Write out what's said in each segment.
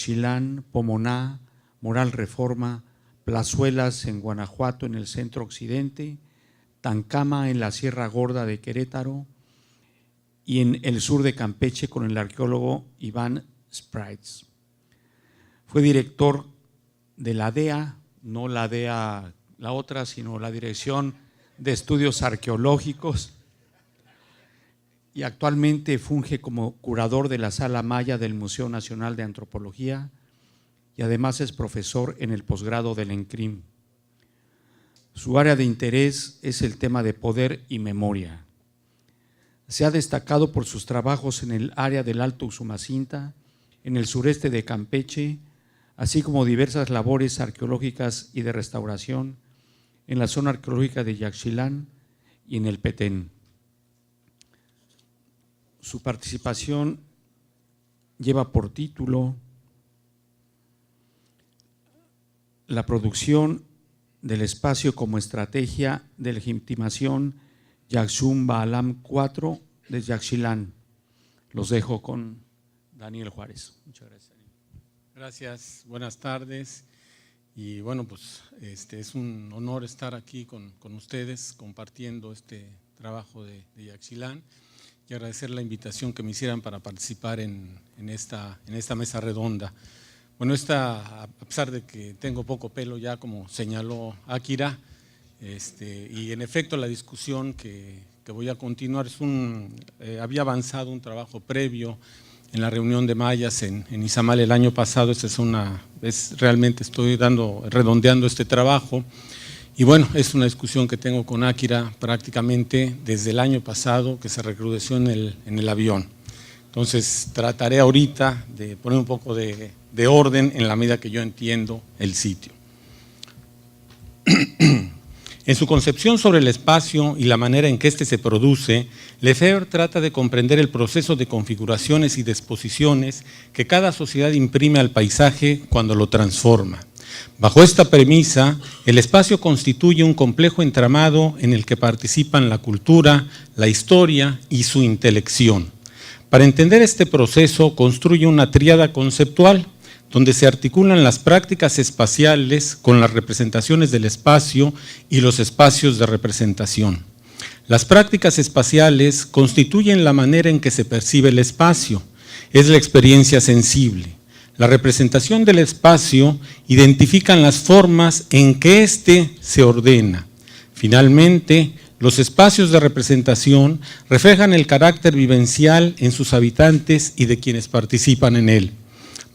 Yaxchilán, Pomoná, Moral Reforma, Plazuelas en Guanajuato en el centro occidente, Tancama en la Sierra Gorda de Querétaro y en el sur de Campeche con el arqueólogo Iván Sprites. Fue director de la DEA, no la DEA la otra, sino la Dirección de Estudios Arqueológicos, y actualmente funge como curador de la Sala Maya del Museo Nacional de Antropología y además es profesor en el posgrado del ENCRIM. Su área de interés es el tema de poder y memoria. Se ha destacado por sus trabajos en el área del Alto Usumacinta, en el sureste de Campeche, así como diversas labores arqueológicas y de restauración en la zona arqueológica de Yaxchilán y en el Petén. Su participación lleva por título La producción del espacio como estrategia de legitimación Yaxum Baalam 4 de Yaxchilán. Los dejo con Daniel Juárez. Muchas gracias. Gracias, buenas tardes. Y bueno, pues es un honor estar aquí con ustedes compartiendo este trabajo de Yaxchilán y agradecer la invitación que me hicieran para participar en esta mesa redonda. Bueno, a pesar de que tengo poco pelo ya, como señaló Akira, y en efecto la discusión que voy a continuar había avanzado un trabajo previo en la reunión de mayas en Izamal el año pasado. Realmente estoy redondeando este trabajo y bueno, es una discusión que tengo con Akira prácticamente desde el año pasado, que se recrudeció en el avión. Entonces trataré ahorita de poner un poco de orden en la medida que yo entiendo el sitio. En su concepción sobre el espacio y la manera en que éste se produce, Lefebvre trata de comprender el proceso de configuraciones y disposiciones que cada sociedad imprime al paisaje cuando lo transforma. Bajo esta premisa, el espacio constituye un complejo entramado en el que participan la cultura, la historia y su intelección. Para entender este proceso, construye una tríada conceptual donde se articulan las prácticas espaciales con las representaciones del espacio y los espacios de representación. Las prácticas espaciales constituyen la manera en que se percibe el espacio, es la experiencia sensible. La representación del espacio identifican las formas en que éste se ordena. Finalmente, los espacios de representación reflejan el carácter vivencial en sus habitantes y de quienes participan en él.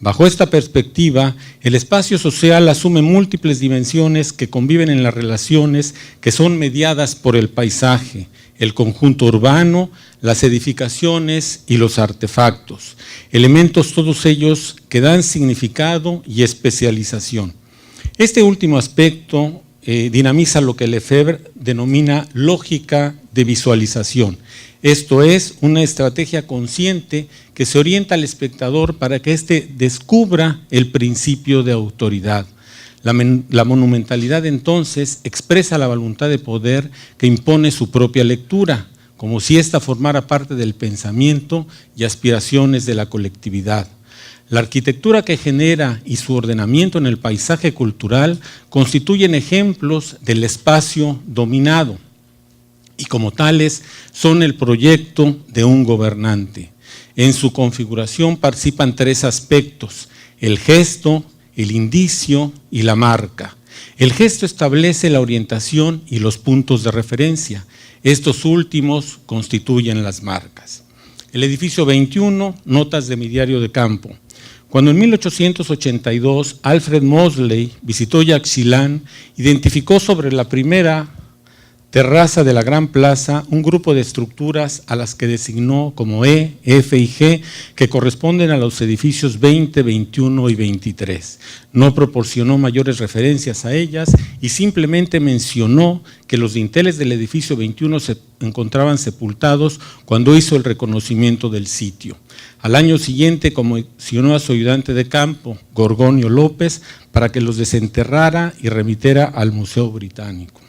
Bajo esta perspectiva, el espacio social asume múltiples dimensiones que conviven en las relaciones que son mediadas por el paisaje, el conjunto urbano, las edificaciones y los artefactos, elementos todos ellos que dan significado y especialización. Este último aspecto dinamiza lo que Lefebvre denomina lógica de visualización. Esto es una estrategia consciente que se orienta al espectador para que éste descubra el principio de autoridad. La monumentalidad entonces expresa la voluntad de poder que impone su propia lectura, como si ésta formara parte del pensamiento y aspiraciones de la colectividad. La arquitectura que genera y su ordenamiento en el paisaje cultural constituyen ejemplos del espacio dominado y como tales son el proyecto de un gobernante. En su configuración participan tres aspectos: el gesto, el indicio y la marca. El gesto establece la orientación y los puntos de referencia. Estos últimos constituyen las marcas. El edificio 21, notas de mi diario de campo. Cuando en 1882 Alfred Mosley visitó Yaxchilán, identificó sobre la primera terraza de la Gran Plaza un grupo de estructuras a las que designó como E, F y G, que corresponden a los edificios 20, 21 y 23. No proporcionó mayores referencias a ellas y simplemente mencionó que los dinteles del edificio 21 se encontraban sepultados cuando hizo el reconocimiento del sitio. Al año siguiente comisionó a su ayudante de campo, Gorgonio López, para que los desenterrara y remitiera al Museo Británico.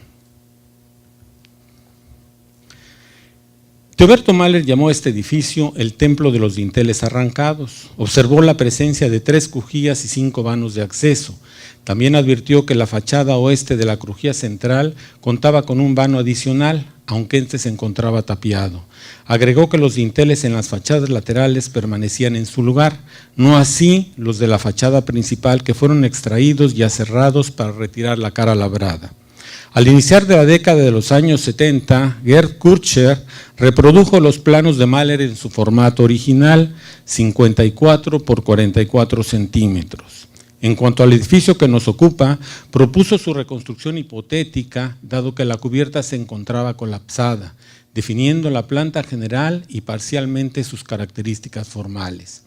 Teoberto Mahler llamó a este edificio el Templo de los Dinteles Arrancados. Observó la presencia de 3 crujías y 5 vanos de acceso. También advirtió que la fachada oeste de la crujía central contaba con un vano adicional, aunque este se encontraba tapiado. Agregó que los dinteles en las fachadas laterales permanecían en su lugar, no así los de la fachada principal, que fueron extraídos y aserrados para retirar la cara labrada. Al iniciar de la década de los años 70, Gerd Kircher reprodujo los planos de Mahler en su formato original, 54 por 44 centímetros. En cuanto al edificio que nos ocupa, propuso su reconstrucción hipotética, dado que la cubierta se encontraba colapsada, definiendo la planta general y parcialmente sus características formales.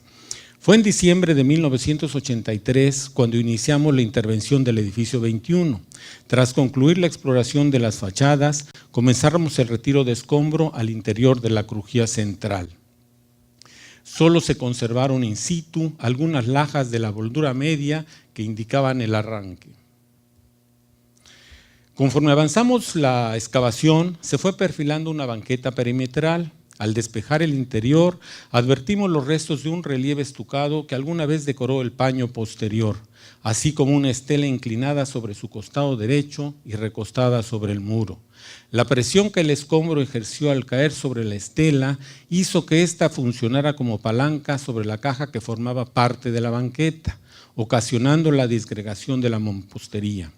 Fue en diciembre de 1983 cuando iniciamos la intervención del edificio 21. Tras concluir la exploración de las fachadas, comenzamos el retiro de escombro al interior de la crujía central. Solo se conservaron in situ algunas lajas de la moldura media que indicaban el arranque. Conforme avanzamos la excavación, se fue perfilando una banqueta perimetral. Al despejar el interior, advertimos los restos de un relieve estucado que alguna vez decoró el paño posterior, así como una estela inclinada sobre su costado derecho y recostada sobre el muro. La presión que el escombro ejerció al caer sobre la estela hizo que ésta funcionara como palanca sobre la caja que formaba parte de la banqueta, ocasionando la disgregación de la mampostería.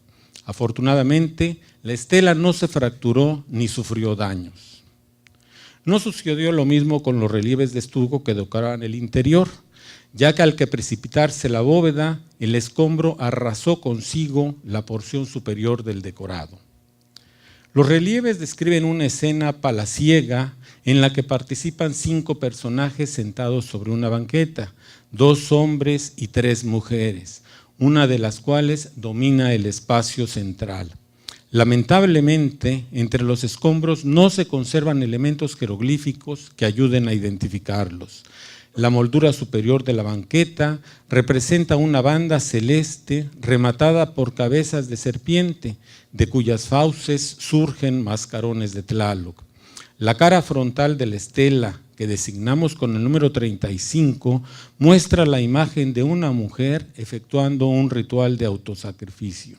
Afortunadamente, la estela no se fracturó ni sufrió daños. No sucedió lo mismo con los relieves de estuco que decoraban el interior, ya que al que precipitarse la bóveda, el escombro arrasó consigo la porción superior del decorado. Los relieves describen una escena palaciega en la que participan 5 personajes sentados sobre una banqueta, 2 hombres y 3 mujeres, una de las cuales domina el espacio central. Lamentablemente, entre los escombros no se conservan elementos jeroglíficos que ayuden a identificarlos. La moldura superior de la banqueta representa una banda celeste rematada por cabezas de serpiente, de cuyas fauces surgen mascarones de Tlaloc. La cara frontal de la estela, que designamos con el número 35, muestra la imagen de una mujer efectuando un ritual de autosacrificio.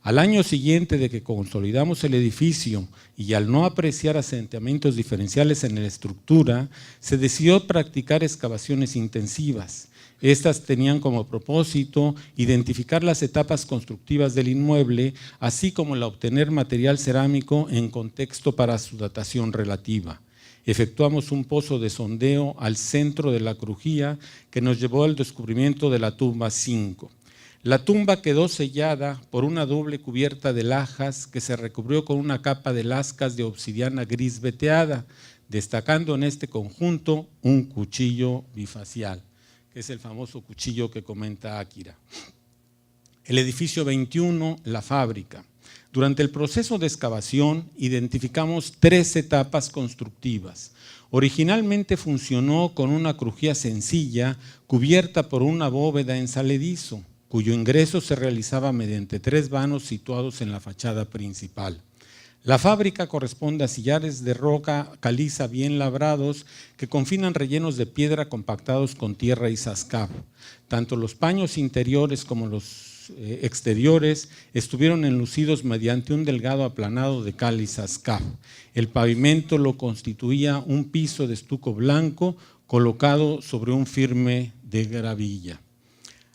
Al año siguiente de que consolidamos el edificio y al no apreciar asentamientos diferenciales en la estructura, se decidió practicar excavaciones intensivas. Estas tenían como propósito identificar las etapas constructivas del inmueble, así como el obtener material cerámico en contexto para su datación relativa. Efectuamos un pozo de sondeo al centro de la crujía que nos llevó al descubrimiento de la tumba 5. La tumba quedó sellada por una doble cubierta de lajas que se recubrió con una capa de lascas de obsidiana gris veteada, destacando en este conjunto un cuchillo bifacial, que es el famoso cuchillo que comenta Akira. El edificio 21, la fábrica. Durante el proceso de excavación identificamos 3 etapas constructivas. Originalmente funcionó con una crujía sencilla cubierta por una bóveda en saledizo, cuyo ingreso se realizaba mediante 3 vanos situados en la fachada principal. La fábrica corresponde a sillares de roca caliza bien labrados que confinan rellenos de piedra compactados con tierra y zascaf. Tanto los paños interiores como los exteriores estuvieron enlucidos mediante un delgado aplanado de cal y zascaf. El pavimento lo constituía un piso de estuco blanco colocado sobre un firme de gravilla.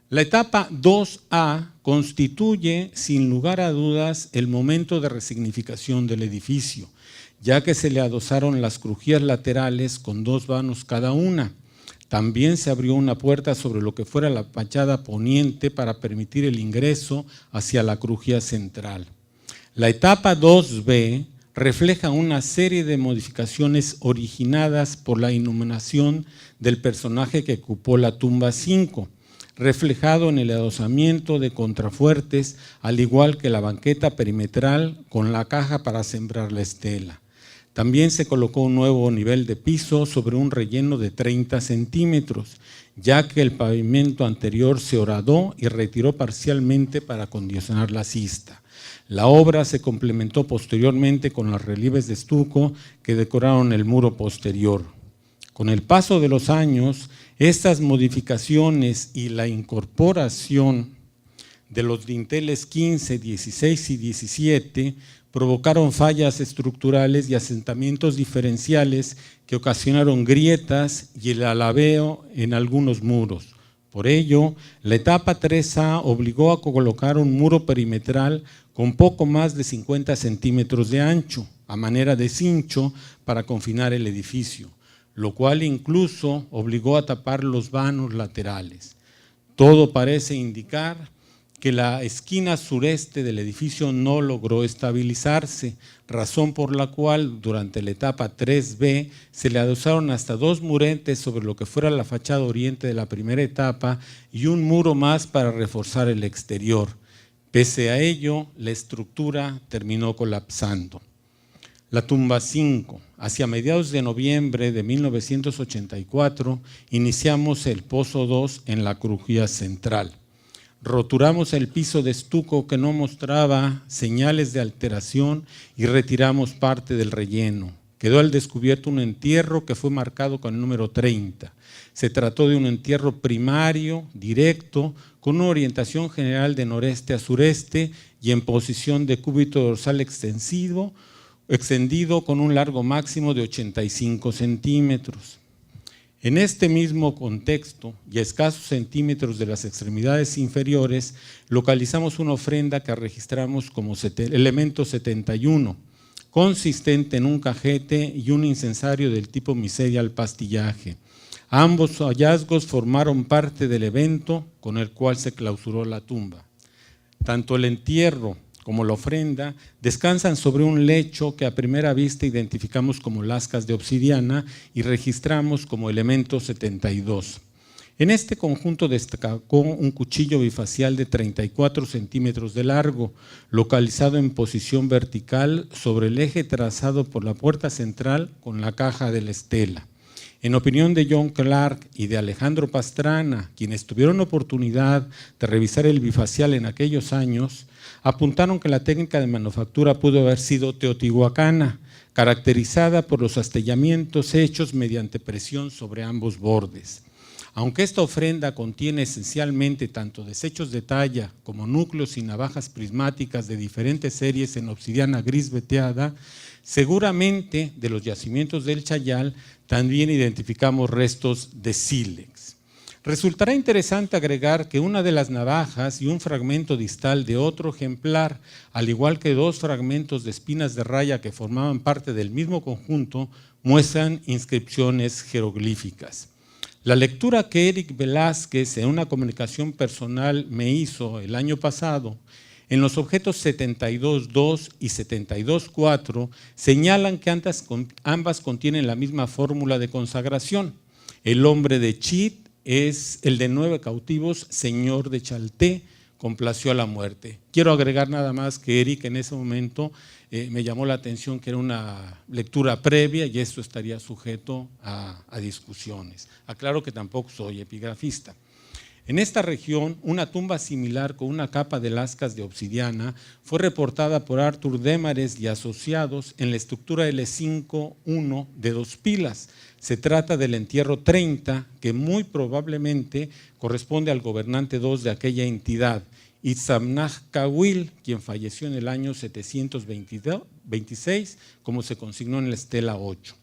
La etapa 2A constituye, sin lugar a dudas, el momento de resignificación del edificio, ya que se le adosaron las crujías laterales con 2 vanos cada una. También se abrió una puerta sobre lo que fuera la fachada poniente para permitir el ingreso hacia la crujía central. La etapa 2B refleja una serie de modificaciones originadas por la iluminación del personaje que ocupó la tumba 5, reflejado en el adosamiento de contrafuertes, al igual que la banqueta perimetral con la caja para sembrar la estela. También se colocó un nuevo nivel de piso sobre un relleno de 30 centímetros, ya que el pavimento anterior se horadó y retiró parcialmente para acondicionar la cista. La obra se complementó posteriormente con los relieves de estuco que decoraron el muro posterior. Con el paso de los años, estas modificaciones y la incorporación de los dinteles 15, 16 y 17 provocaron fallas estructurales y asentamientos diferenciales que ocasionaron grietas y el alabeo en algunos muros. Por ello, la etapa 3A obligó a colocar un muro perimetral con poco más de 50 centímetros de ancho, a manera de cincho para confinar el edificio, lo cual incluso obligó a tapar los vanos laterales. Todo parece indicar que la esquina sureste del edificio no logró estabilizarse, razón por la cual durante la etapa 3B se le adosaron hasta 2 muretes sobre lo que fuera la fachada oriente de la primera etapa y un muro más para reforzar el exterior. Pese a ello, la estructura terminó colapsando. La tumba 5. Hacia mediados de noviembre de 1984 iniciamos el pozo 2 en la crujía central. Roturamos el piso de estuco que no mostraba señales de alteración y retiramos parte del relleno. Quedó al descubierto un entierro que fue marcado con el número 30. Se trató de un entierro primario, directo, con una orientación general de noreste a sureste y en posición de cúbito dorsal extendido con un largo máximo de 85 centímetros. En este mismo contexto y a escasos centímetros de las extremidades inferiores, localizamos una ofrenda que registramos como elemento 71, consistente en un cajete y un incensario del tipo miseria al pastillaje. Ambos hallazgos formaron parte del evento con el cual se clausuró la tumba. Tanto el entierro como la ofrenda descansan sobre un lecho que a primera vista identificamos como lascas de obsidiana y registramos como elemento 72. En este conjunto destacó un cuchillo bifacial de 34 centímetros de largo, localizado en posición vertical sobre el eje trazado por la puerta central con la caja de la estela. En opinión de John Clark y de Alejandro Pastrana, quienes tuvieron oportunidad de revisar el bifacial en aquellos años, apuntaron que la técnica de manufactura pudo haber sido teotihuacana, caracterizada por los astillamientos hechos mediante presión sobre ambos bordes. Aunque esta ofrenda contiene esencialmente tanto desechos de talla como núcleos y navajas prismáticas de diferentes series en obsidiana gris veteada, seguramente de los yacimientos del Chayal también identificamos restos de sílex. Resultará interesante agregar que una de las navajas y un fragmento distal de otro ejemplar, al igual que 2 fragmentos de espinas de raya que formaban parte del mismo conjunto, muestran inscripciones jeroglíficas. La lectura que Eric Velázquez en una comunicación personal me hizo el año pasado, en los objetos 72.2 y 72.4 señalan que ambas contienen la misma fórmula de consagración. El hombre de Chit es el de 9 cautivos, señor de Chalté, complació a la muerte. Quiero agregar nada más que Eric en ese momento me llamó la atención que era una lectura previa y esto estaría sujeto a discusiones. Aclaro que tampoco soy epigrafista. En esta región, una tumba similar con una capa de lascas de obsidiana fue reportada por Arthur Demares y asociados en la estructura L5-1 de 2 pilas. Se trata del entierro 30, que muy probablemente corresponde al gobernante 2 de aquella entidad, Itzamnaj Cahuil, quien falleció en el año 726, como se consignó en la estela 8.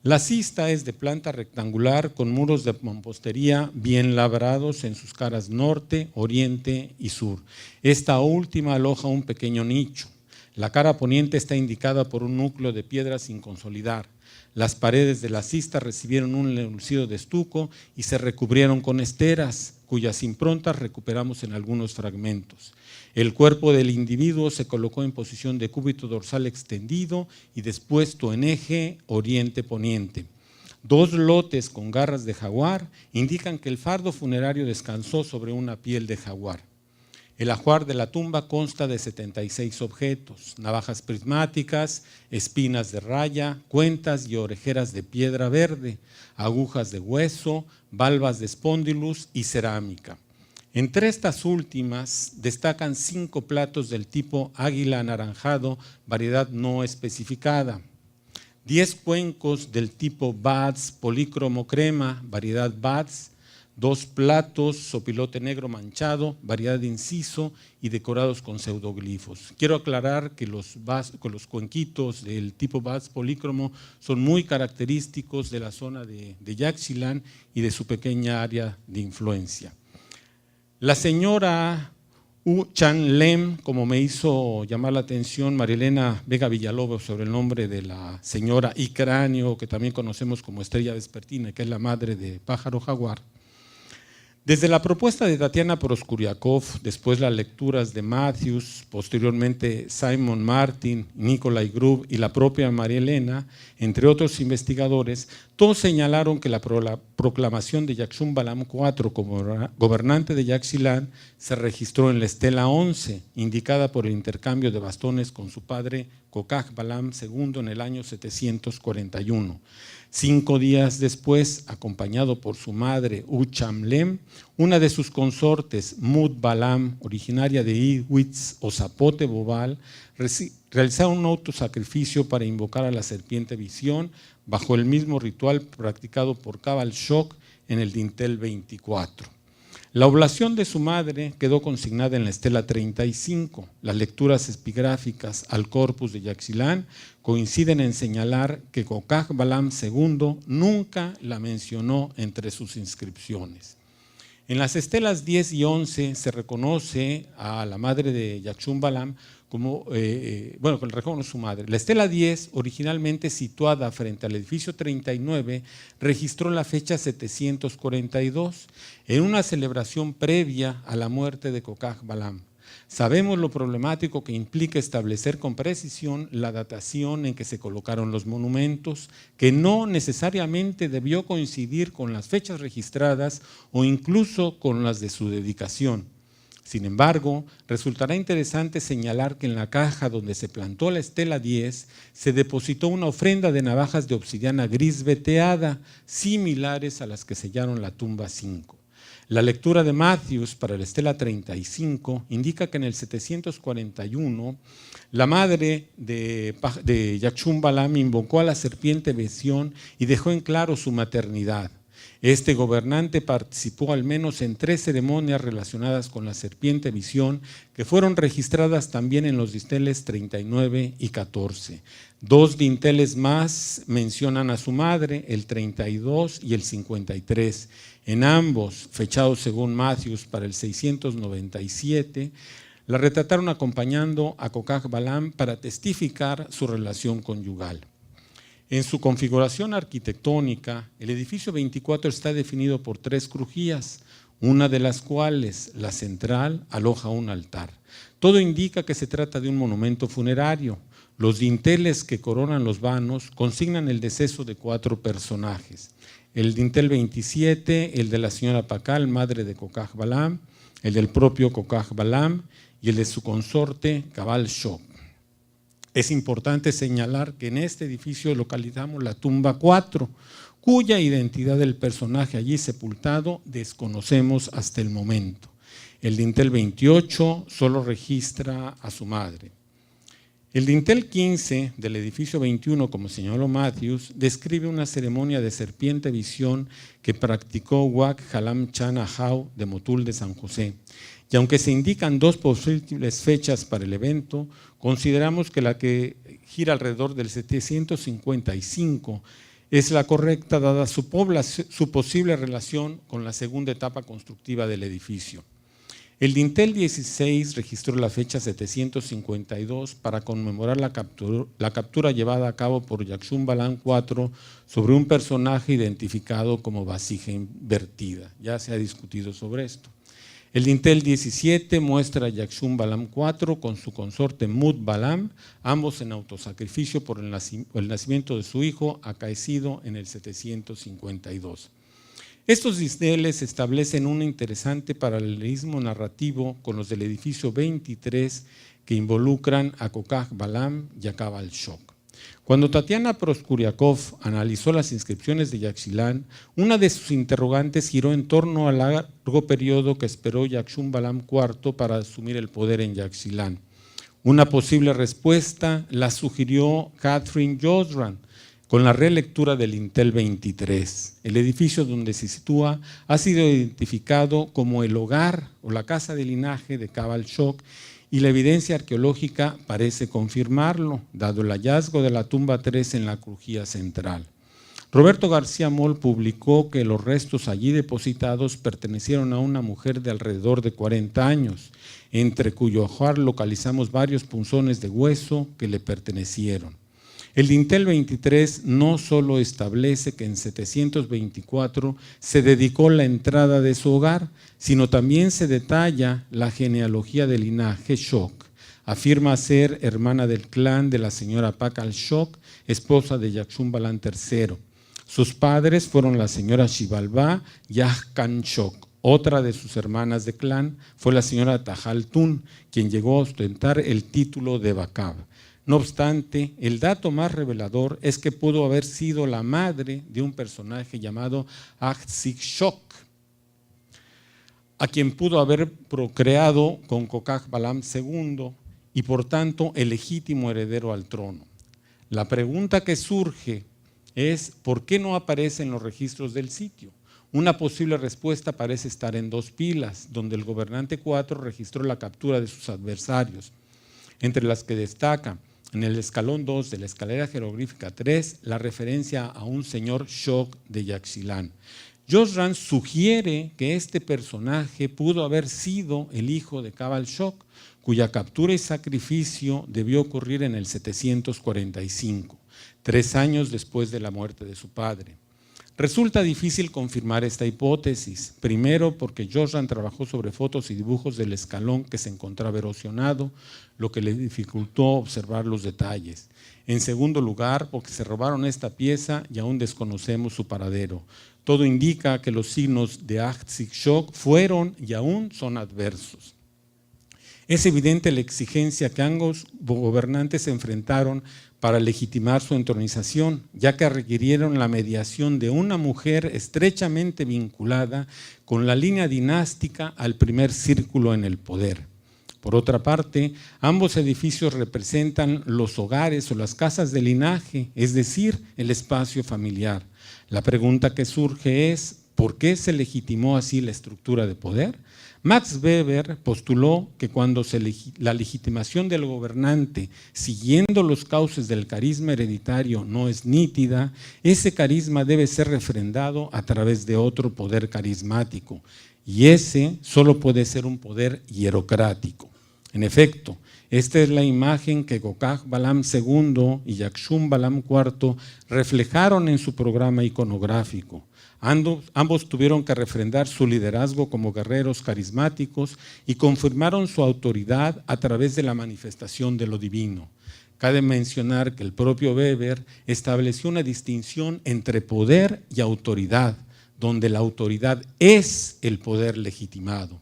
La cista es de planta rectangular con muros de mampostería bien labrados en sus caras norte, oriente y sur. Esta última aloja un pequeño nicho. La cara poniente está indicada por un núcleo de piedra sin consolidar. Las paredes de la cista recibieron un elucido de estuco y se recubrieron con esteras, cuyas improntas recuperamos en algunos fragmentos. El cuerpo del individuo se colocó en posición de cúbito dorsal extendido y dispuesto en eje oriente-poniente. 2 lotes con garras de jaguar indican que el fardo funerario descansó sobre una piel de jaguar. El ajuar de la tumba consta de 76 objetos: navajas prismáticas, espinas de raya, cuentas y orejeras de piedra verde, agujas de hueso, valvas de espóndilus y cerámica. Entre estas últimas destacan 5 platos del tipo águila anaranjado, variedad no especificada, 10 cuencos del tipo Bats polícromo crema, variedad Bats, 2 platos sopilote negro manchado, variedad de inciso y decorados con pseudoglifos. Quiero aclarar que los cuenquitos del tipo Bats polícromo son muy característicos de la zona de Yaxchilán y de su pequeña área de influencia. La señora Chan Lem, como me hizo llamar la atención Marielena Vega Villalobos sobre el nombre de la señora Icráneo, que también conocemos como Estrella Vespertina, que es la madre de Pájaro Jaguar. Desde la propuesta de Tatiana Proskuriakov, después las lecturas de Matthews, posteriormente Simon Martin, Nikolai Grub y la propia María Elena, entre otros investigadores, todos señalaron que la proclamación de Yakshum Balam IV como gobernante de Yaxchilán se registró en la estela 11, indicada por el intercambio de bastones con su padre Kokaj Balam II en el año 741. 5 días después, acompañado por su madre Uchamlem, una de sus consortes, Mut Balam, originaria de Iwitz o Zapote Bobal, realizaron un autosacrificio para invocar a la serpiente Visión bajo el mismo ritual practicado por Cabal Shok en el dintel 24. La oblación de su madre quedó consignada en la estela 35. Las lecturas epigráficas al corpus de Yaxchilán coinciden en señalar que Kokaj Balam II nunca la mencionó entre sus inscripciones. En las estelas 10 y 11 se reconoce a la madre de Yakshum Balam como, reconoce su madre. La estela 10, originalmente situada frente al edificio 39, registró la fecha 742 en una celebración previa a la muerte de Kokaj Balam. Sabemos lo problemático que implica establecer con precisión la datación en que se colocaron los monumentos, que no necesariamente debió coincidir con las fechas registradas o incluso con las de su dedicación. Sin embargo, resultará interesante señalar que en la caja donde se plantó la estela 10 se depositó una ofrenda de navajas de obsidiana gris veteada, similares a las que sellaron la tumba 5. La lectura de Matthews para la estela 35 indica que en el 741 la madre de Yakshum Balam invocó a la serpiente Visión y dejó en claro su maternidad. Este gobernante participó al menos en 3 ceremonias relacionadas con la serpiente Visión que fueron registradas también en los dinteles 39 y 14. 2 dinteles más mencionan a su madre, el 32 y el 53. En ambos, fechados según Matthews para el 697, la retrataron acompañando a Kokaj Balam para testificar su relación conyugal. En su configuración arquitectónica, el edificio 24 está definido por 3 crujías, una de las cuales, la central, aloja un altar. Todo indica que se trata de un monumento funerario. Los dinteles que coronan los vanos consignan el deceso de 4 personajes. El dintel 27, el de la señora Pakal, madre de Kokaj Balam, el del propio Kokaj Balam y el de su consorte Cabal Shok. Es importante señalar que en este edificio localizamos la tumba 4, cuya identidad del personaje allí sepultado desconocemos hasta el momento. El dintel 28 solo registra a su madre. El dintel 15 del edificio 21, como señaló Matthews, describe una ceremonia de serpiente visión que practicó Wak Halam Chan Ahau de Motul de San José. Y aunque se indican 2 posibles fechas para el evento, consideramos que la que gira alrededor del 755 es la correcta dada su posible relación con la segunda etapa constructiva del edificio. El dintel 16 registró la fecha 752 para conmemorar la captura llevada a cabo por Yakshum Balam IV sobre un personaje identificado como vasija invertida. Ya se ha discutido sobre esto. El dintel 17 muestra a Yakshum Balam IV con su consorte Mut Balam, ambos en autosacrificio por el nacimiento de su hijo, acaecido en el 752. Estos dinteles establecen un interesante paralelismo narrativo con los del edificio 23 que involucran a Kokaj Balam y a Cabal Shok. Cuando Tatiana Proskuriakov analizó las inscripciones de Yaxchilán, una de sus interrogantes giró en torno al largo periodo que esperó Yakshum Balam IV para asumir el poder en Yaxchilán. Una posible respuesta la sugirió Catherine Josran con la relectura del Intel 23. El edificio donde se sitúa ha sido identificado como el hogar o la casa de linaje de Cabal Shok, y la evidencia arqueológica parece confirmarlo, dado el hallazgo de la tumba 3 en la crujía central. Roberto García Moll publicó que los restos allí depositados pertenecieron a una mujer de alrededor de 40 años, entre cuyo ajuar localizamos varios punzones de hueso que le pertenecieron. El dintel 23 no solo establece que en 724 se dedicó la entrada de su hogar, sino también se detalla la genealogía del linaje Shok. Afirma ser hermana del clan de la señora Pakal Shok, esposa de Yakshum Balam III. Sus padres fueron la señora Shivalba y Ahkan Shok. Otra de sus hermanas de clan fue la señora Tahal Tun, quien llegó a ostentar el título de Bakab. No obstante, el dato más revelador es que pudo haber sido la madre de un personaje llamado Ahtsik Shok, a quien pudo haber procreado con Kokaj Balam II y por tanto el legítimo heredero al trono. La pregunta que surge es ¿por qué no aparece en los registros del sitio? Una posible respuesta parece estar en dos pilas, donde el gobernante 4 registró la captura de sus adversarios, entre las que destaca en el escalón 2 de la escalera jeroglífica 3 la referencia a un señor Shok de Yaxchilán. Josran sugiere que este personaje pudo haber sido el hijo de Cabal Shok, cuya captura y sacrificio debió ocurrir en el 745, 3 años después de la muerte de su padre. Resulta difícil confirmar esta hipótesis, primero porque Josran trabajó sobre fotos y dibujos del escalón que se encontraba erosionado, lo que le dificultó observar los detalles. En segundo lugar, porque se robaron esta pieza y aún desconocemos su paradero. Todo indica que los signos de Ahtsik Shok fueron y aún son adversos. Es evidente la exigencia que ambos gobernantes se enfrentaron para legitimar su entronización, ya que requirieron la mediación de una mujer estrechamente vinculada con la línea dinástica al primer círculo en el poder. Por otra parte, ambos edificios representan los hogares o las casas de linaje, es decir, el espacio familiar. La pregunta que surge es, ¿por qué se legitimó así la estructura de poder? Max Weber postuló que cuando la legitimación del gobernante, siguiendo los cauces del carisma hereditario, no es nítida, ese carisma debe ser refrendado a través de otro poder carismático, y ese solo puede ser un poder hierocrático. En efecto, esta es la imagen que Kokaj Balam II y Yakshum Balam IV reflejaron en su programa iconográfico. Ambos tuvieron que refrendar su liderazgo como guerreros carismáticos y confirmaron su autoridad a través de la manifestación de lo divino. Cabe mencionar que el propio Weber estableció una distinción entre poder y autoridad, donde la autoridad es el poder legitimado.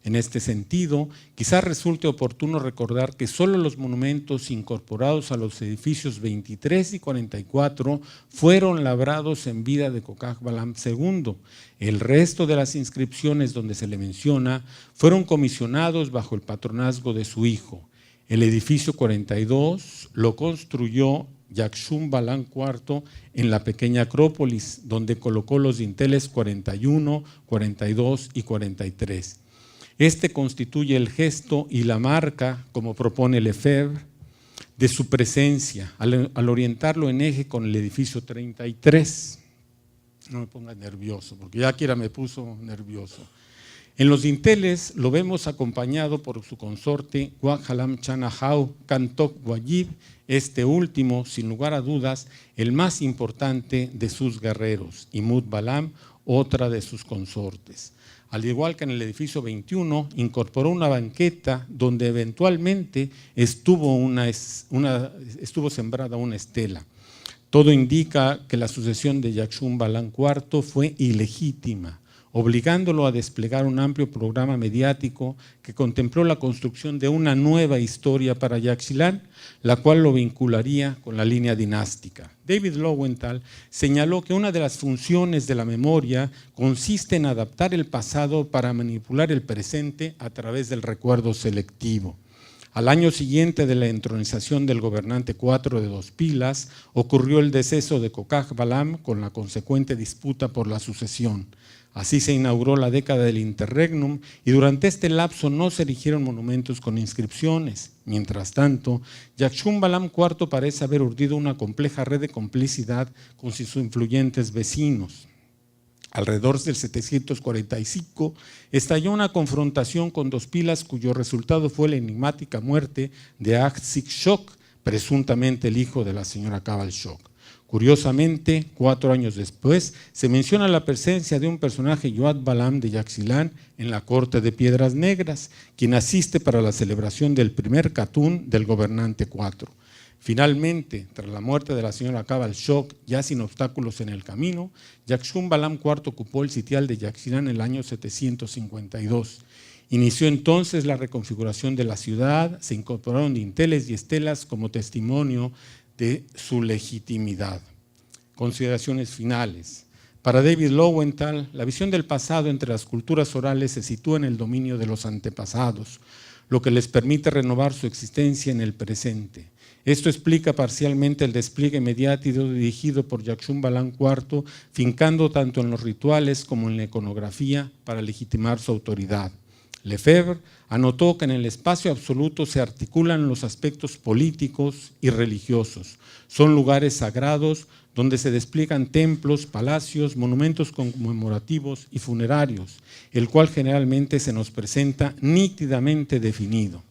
En este sentido, quizás resulte oportuno recordar que solo los monumentos incorporados a los edificios 23 y 44 fueron labrados en vida de Kokaj Balam II. El resto de las inscripciones donde se le menciona fueron comisionados bajo el patronazgo de su hijo. El edificio 42 lo construyó Yakshum Balam IV en la pequeña Acrópolis, donde colocó los dinteles 41, 42 y 43. Este constituye el gesto y la marca, como propone Lefebvre, de su presencia, al orientarlo en eje con el edificio 33. No me ponga nervioso, porque ya quiera me puso nervioso. En los dinteles lo vemos acompañado por su consorte Guajalam Chanahau Kantok Wayib, este último, sin lugar a dudas, el más importante de sus guerreros, y Mut Balam, otra de sus consortes. Al igual que en el edificio 21, incorporó una banqueta donde eventualmente estuvo sembrada una estela. Todo indica que la sucesión de Yakshum Balam IV fue ilegítima, obligándolo a desplegar un amplio programa mediático que contempló la construcción de una nueva historia para Yaxchilán, la cual lo vincularía con la línea dinástica. David Lowenthal señaló que una de las funciones de la memoria consiste en adaptar el pasado para manipular el presente a través del recuerdo selectivo. Al año siguiente de la entronización del gobernante IV de Dos Pilas, ocurrió el deceso de Kokaj Balam con la consecuente disputa por la sucesión. Así se inauguró la década del interregnum y durante este lapso no se erigieron monumentos con inscripciones. Mientras tanto, Yakshum Balam IV parece haber urdido una compleja red de complicidad con sus influyentes vecinos. Alrededor del 745 estalló una confrontación con Dos Pilas cuyo resultado fue la enigmática muerte de Agtzik Shok, presuntamente el hijo de la señora Cabal Shok. Curiosamente, 4 años después, se menciona la presencia de un personaje, Yoad Balam de Yaxchilán, en la corte de Piedras Negras, quien asiste para la celebración del primer Katún del gobernante IV. Finalmente, tras la muerte de la señora Cabal Shok, ya sin obstáculos en el camino, Yakshum Balam IV ocupó el sitial de Yaxchilán en el año 752. Inició entonces la reconfiguración de la ciudad, se incorporaron dinteles y estelas como testimonio de su legitimidad. Consideraciones finales. Para David Lowenthal, la visión del pasado entre las culturas orales se sitúa en el dominio de los antepasados, lo que les permite renovar su existencia en el presente. Esto explica parcialmente el despliegue mediático dirigido por Yakshum Balam IV, fincando tanto en los rituales como en la iconografía para legitimar su autoridad. Lefebvre anotó que en el espacio absoluto se articulan los aspectos políticos y religiosos. Son lugares sagrados donde se despliegan templos, palacios, monumentos conmemorativos y funerarios, el cual generalmente se nos presenta nítidamente definido.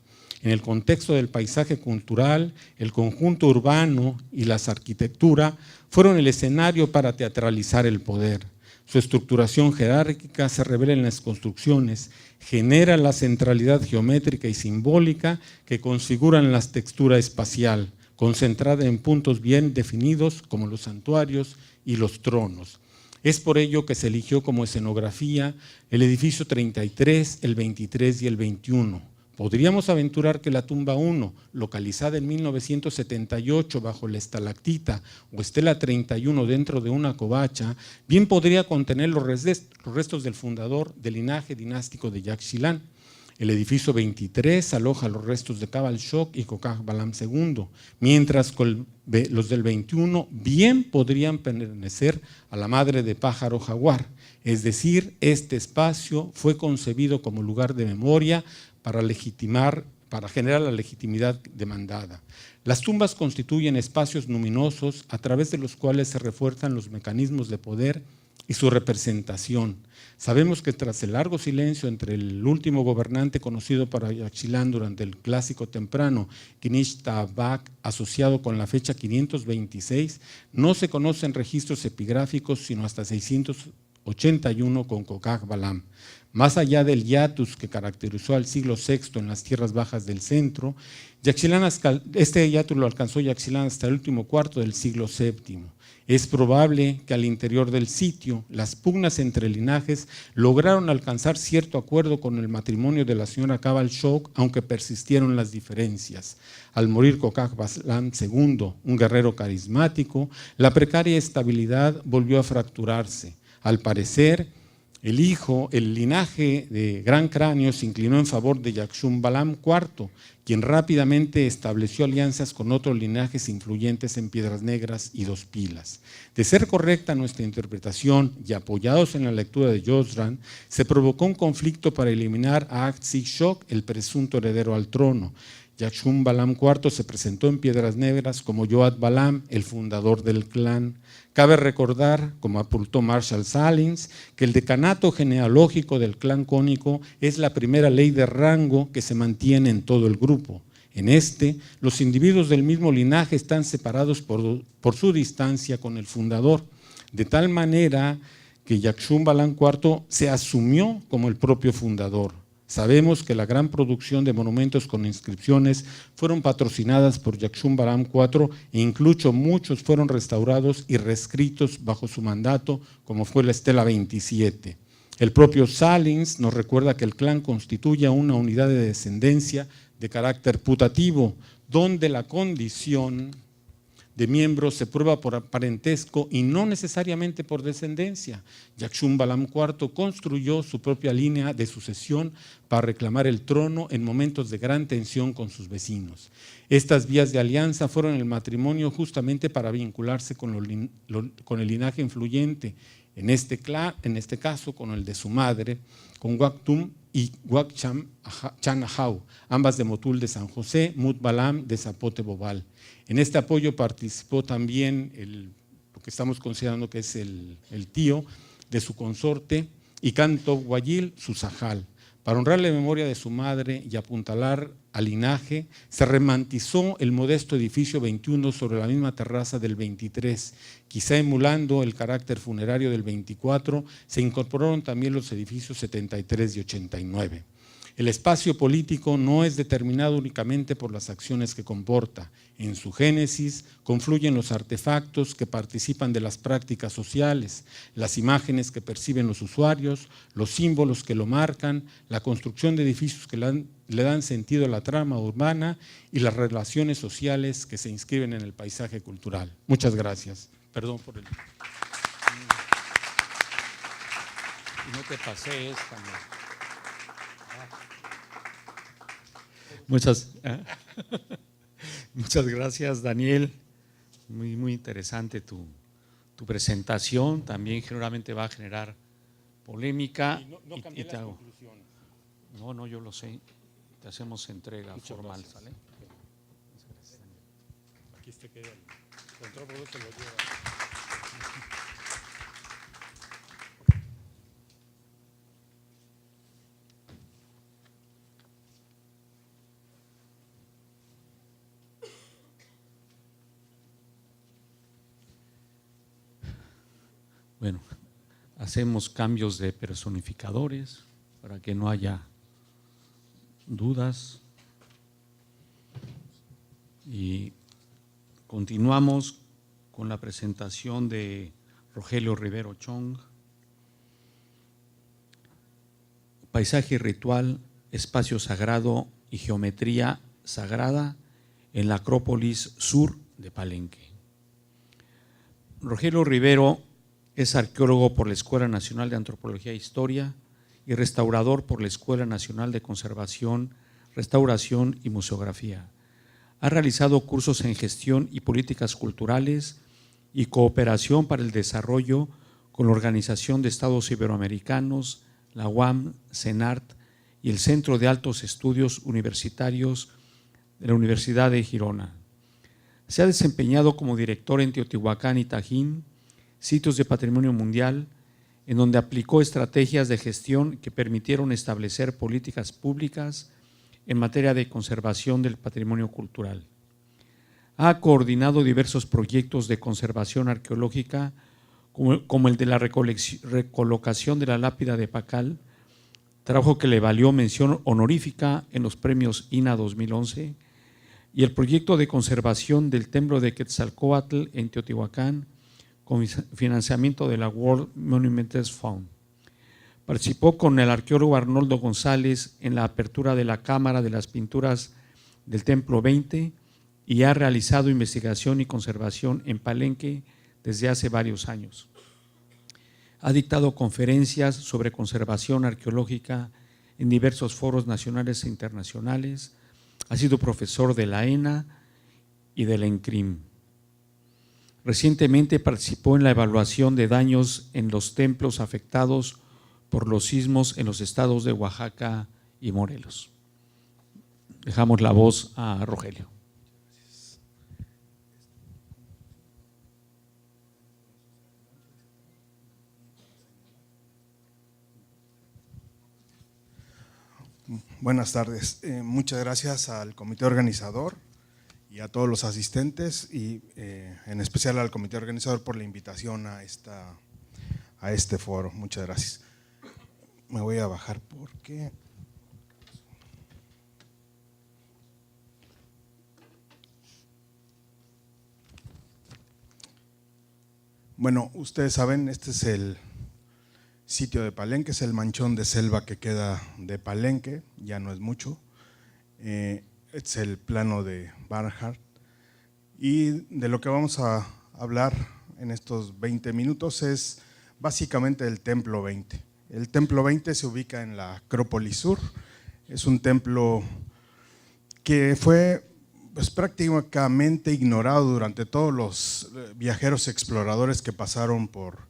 En el contexto del paisaje cultural, el conjunto urbano y la arquitectura fueron el escenario para teatralizar el poder. Su estructuración jerárquica se revela en las construcciones, genera la centralidad geométrica y simbólica que configuran la textura espacial, concentrada en puntos bien definidos como los santuarios y los tronos. Es por ello que se eligió como escenografía el edificio 33, el 23 y el 21. Podríamos aventurar que la tumba 1, localizada en 1978 bajo la estalactita o estela 31 dentro de una covacha, bien podría contener los restos del fundador del linaje dinástico de Yaxchilán. El edificio 23 aloja los restos de Cabal Shok y Kokaj Balam II, mientras que los del 21 bien podrían pertenecer a la madre de pájaro jaguar. Es decir, este espacio fue concebido como lugar de memoria para generar la legitimidad demandada. Las tumbas constituyen espacios luminosos a través de los cuales se refuerzan los mecanismos de poder y su representación. Sabemos que tras el largo silencio entre el último gobernante conocido para Yaxchilán durante el Clásico temprano, Kinish Tabak, asociado con la fecha 526, no se conocen registros epigráficos sino hasta 681 con Kokaj Balam. Más allá del hiatus que caracterizó al siglo VI en las tierras bajas del centro, este hiatus lo alcanzó Yaxchilán hasta el último cuarto del siglo VII. Es probable que al interior del sitio las pugnas entre linajes lograron alcanzar cierto acuerdo con el matrimonio de la señora Cabal Shok, aunque persistieron las diferencias. Al morir Kokaj Balam II, un guerrero carismático, la precaria estabilidad volvió a fracturarse. Al parecer, el linaje de Gran Cráneo se inclinó en favor de Yakshum Balam IV, quien rápidamente estableció alianzas con otros linajes influyentes en Piedras Negras y Dos Pilas. De ser correcta nuestra interpretación y apoyados en la lectura de Josran, se provocó un conflicto para eliminar a Agtzik Shok, el presunto heredero al trono. Yakshum Balam IV se presentó en Piedras Negras como Yoad Balam, el fundador del clan. Cabe recordar, como apuntó Marshall Salins, que el decanato genealógico del clan cónico es la primera ley de rango que se mantiene en todo el grupo. En este, los individuos del mismo linaje están separados por su distancia con el fundador, de tal manera que Yakshum Balam IV se asumió como el propio fundador. Sabemos que la gran producción de monumentos con inscripciones fueron patrocinadas por Yakshum Balam IV e incluso muchos fueron restaurados y reescritos bajo su mandato, como fue la Estela 27. El propio Salins nos recuerda que el clan constituye una unidad de descendencia de carácter putativo, donde la condición de miembros se prueba por parentesco y no necesariamente por descendencia. Yakshum Balam IV construyó su propia línea de sucesión para reclamar el trono en momentos de gran tensión con sus vecinos. Estas vías de alianza fueron el matrimonio justamente para vincularse con el linaje influyente, en este caso con el de su madre, con Waktum y Wakcham Chanahau, ambas de Motul de San José, Mut Balam de Zapote Bobal. En este apoyo participó también lo que estamos considerando que es el tío de su consorte, Icanto Guayil, su sajal. Para honrar la memoria de su madre y apuntalar al linaje, se remantizó el modesto edificio 21 sobre la misma terraza del 23. Quizá emulando el carácter funerario del 24, se incorporaron también los edificios 73 y 89. El espacio político no es determinado únicamente por las acciones que comporta. En su génesis confluyen los artefactos que participan de las prácticas sociales, las imágenes que perciben los usuarios, los símbolos que lo marcan, la construcción de edificios que le dan sentido a la trama urbana y las relaciones sociales que se inscriben en el paisaje cultural. Muchas gracias. Perdón por el… Y no te pasé esta, ¿no? Muchas gracias, Daniel. Muy interesante tu presentación. También generalmente va a generar polémica. No cambié las conclusiones. No, yo lo sé. Te hacemos entrega formal, ¿sale? Aquí te queda el control, por eso lo lleva. Bueno, hacemos cambios de personificadores para que no haya dudas y continuamos con la presentación de Rogelio Rivero Chong. Paisaje ritual, espacio sagrado y geometría sagrada en la Acrópolis Sur de Palenque. Rogelio Rivero es arqueólogo por la Escuela Nacional de Antropología e Historia y restaurador por la Escuela Nacional de Conservación, Restauración y Museografía. Ha realizado cursos en gestión y políticas culturales y cooperación para el desarrollo con la Organización de Estados Iberoamericanos, la UAM, CENART y el Centro de Altos Estudios Universitarios de la Universidad de Girona. Se ha desempeñado como director en Teotihuacán y Tajín, sitios de patrimonio mundial, en donde aplicó estrategias de gestión que permitieron establecer políticas públicas en materia de conservación del patrimonio cultural. Ha coordinado diversos proyectos de conservación arqueológica, como el de la recolocación de la lápida de Pacal, trabajo que le valió mención honorífica en los premios INA 2011, y el proyecto de conservación del templo de Quetzalcóatl en Teotihuacán, con financiamiento de la World Monuments Fund. Participó con el arqueólogo Arnoldo González en la apertura de la Cámara de las Pinturas del Templo 20 y ha realizado investigación y conservación en Palenque desde hace varios años. Ha dictado conferencias sobre conservación arqueológica en diversos foros nacionales e internacionales. Ha sido profesor de la ENA y de la ENCRIM. Recientemente participó en la evaluación de daños en los templos afectados por los sismos en los estados de Oaxaca y Morelos. Dejamos la voz a Rogelio. Buenas tardes. Muchas gracias al comité organizador y a todos los asistentes y en especial al comité organizador por la invitación a este foro. Muchas gracias. Me voy a bajar porque Bueno, ustedes saben, este es el sitio de Palenque, es el manchón de selva que queda de Palenque, ya no es mucho. Este es el plano de Barnhart. Y de lo que vamos a hablar en estos 20 minutos es básicamente el Templo 20. El Templo 20 se ubica en la Acrópolis Sur, es un templo que fue pues, prácticamente ignorado durante todos los viajeros exploradores que pasaron por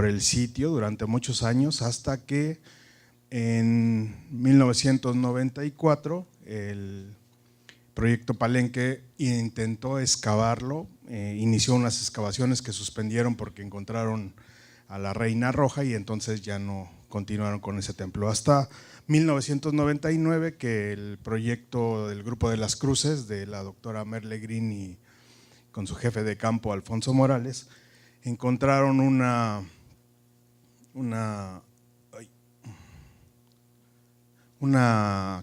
el sitio durante muchos años, hasta que en 1994 el Proyecto Palenque intentó excavarlo, inició unas excavaciones que suspendieron porque encontraron a la Reina Roja y entonces ya no continuaron con ese templo. Hasta 1999 que el proyecto del Grupo de las Cruces de la doctora Merle Green y con su jefe de campo Alfonso Morales encontraron una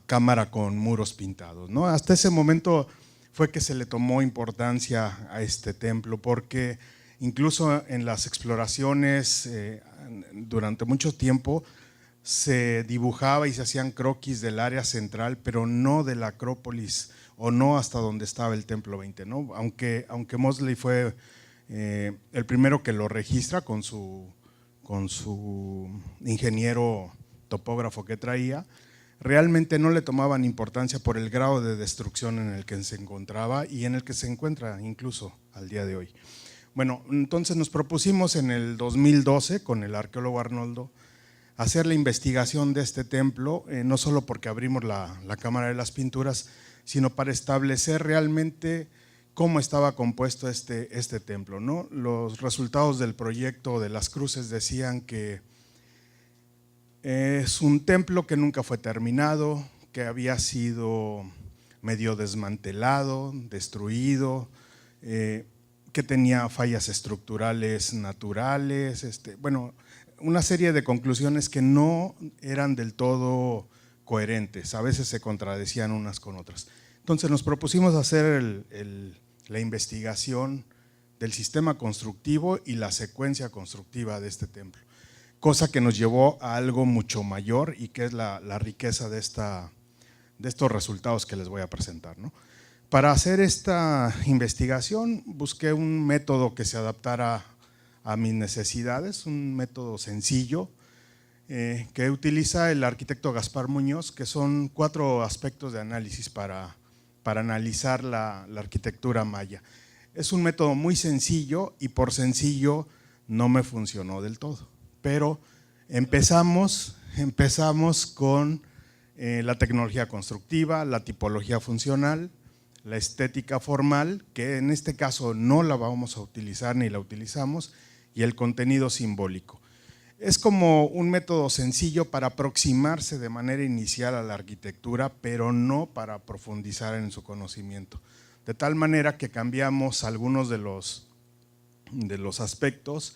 cámara con muros pintados, ¿no? Hasta ese momento fue que se le tomó importancia a este templo, porque incluso en las exploraciones durante mucho tiempo se dibujaba y se hacían croquis del área central, pero no de la Acrópolis o no hasta donde estaba el Templo 20, ¿no? Aunque Mosley fue el primero que lo registra con su ingeniero topógrafo que traía, realmente no le tomaban importancia por el grado de destrucción en el que se encontraba y en el que se encuentra incluso al día de hoy. Bueno, entonces nos propusimos en el 2012 con el arqueólogo Arnoldo hacer la investigación de este templo, no solo porque abrimos la Cámara de las Pinturas, sino para establecer realmente cómo estaba compuesto este templo, ¿no? Los resultados del proyecto de las cruces decían que es un templo que nunca fue terminado, que había sido medio desmantelado, destruido, que tenía fallas estructurales naturales, bueno, una serie de conclusiones que no eran del todo coherentes, a veces se contradecían unas con otras. Entonces nos propusimos hacer la investigación del sistema constructivo y la secuencia constructiva de este templo, cosa que nos llevó a algo mucho mayor y que es la riqueza de estos resultados que les voy a presentar, ¿no? Para hacer esta investigación busqué un método que se adaptara a mis necesidades, un método sencillo que utiliza el arquitecto Gaspar Muñoz, que son 4 aspectos de análisis para analizar la arquitectura maya. Es un método muy sencillo y por sencillo no me funcionó del todo, pero empezamos con la tecnología constructiva, la tipología funcional, la estética formal, que en este caso no la vamos a utilizar ni la utilizamos, y el contenido simbólico. Es como un método sencillo para aproximarse de manera inicial a la arquitectura, pero no para profundizar en su conocimiento. De tal manera que cambiamos algunos de los aspectos